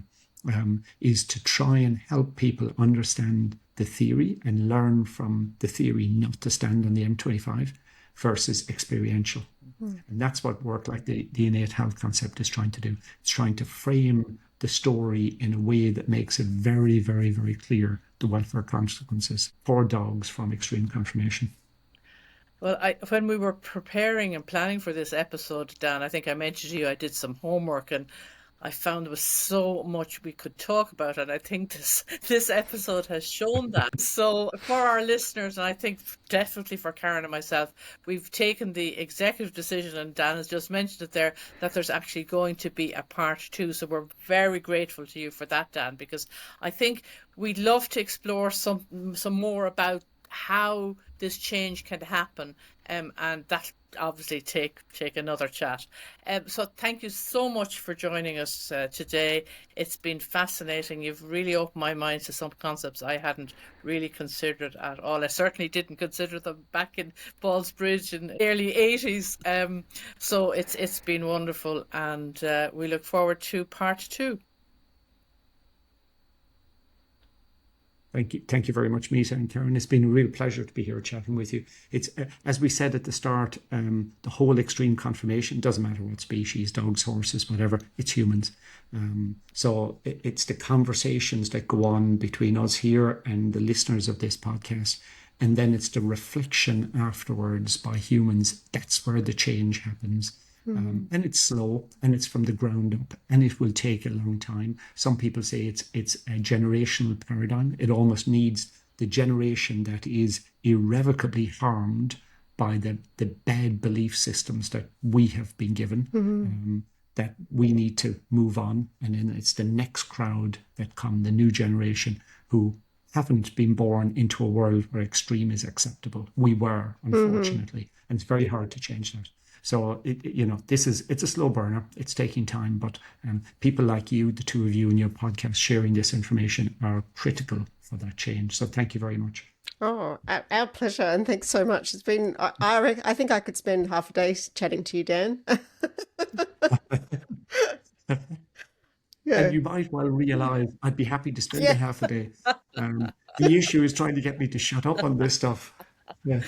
is to try and help people understand the theory and learn from the theory not to stand on the M25 versus experiential. And that's what work like the innate health concept is trying to do. It's trying to frame the story in a way that makes it very, very, very clear the welfare consequences for dogs from extreme conformation. Well, when we were preparing and planning for this episode, Dan, I think I mentioned to you I did some homework, and I found there was so much we could talk about, and I think this episode has shown that. So for our listeners, and I think definitely for Karen and myself, we've taken the executive decision, and Dan has just mentioned it there, that there's actually going to be a part 2. So we're very grateful to you for that, Dan, because I think we'd love to explore some more about how this change can happen, and that obviously take another chat. So thank you so much for joining us today. It's been fascinating. You've really opened my mind to some concepts I hadn't really considered at all. I certainly didn't consider them back in Ballsbridge in the early 80s. So it's been wonderful, and we look forward to part 2. Thank you very much, Mita and Karen. It's been a real pleasure to be here chatting with you. It's, as we said at the start, the whole extreme conformation, doesn't matter what species, dogs, horses, whatever, it's humans. So it's the conversations that go on between us here and the listeners of this podcast. And then it's the reflection afterwards by humans. That's where the change happens. And it's slow, and it's from the ground up, and it will take a long time. Some people say it's a generational paradigm. It almost needs the generation that is irrevocably harmed by the bad belief systems that we have been given, that we need to move on. And then it's the next crowd that come, the new generation, who haven't been born into a world where extreme is acceptable. We were, unfortunately, and it's very hard to change that. So, it's a slow burner. It's taking time, but people like you, the two of you in your podcast sharing this information, are critical for that change. So thank you very much. Oh, our pleasure. And thanks so much. It's been, I think I could spend half a day chatting to you, Dan. Yeah. And you might well realize I'd be happy to spend a half a day. The issue is trying to get me to shut up on this stuff. Yeah.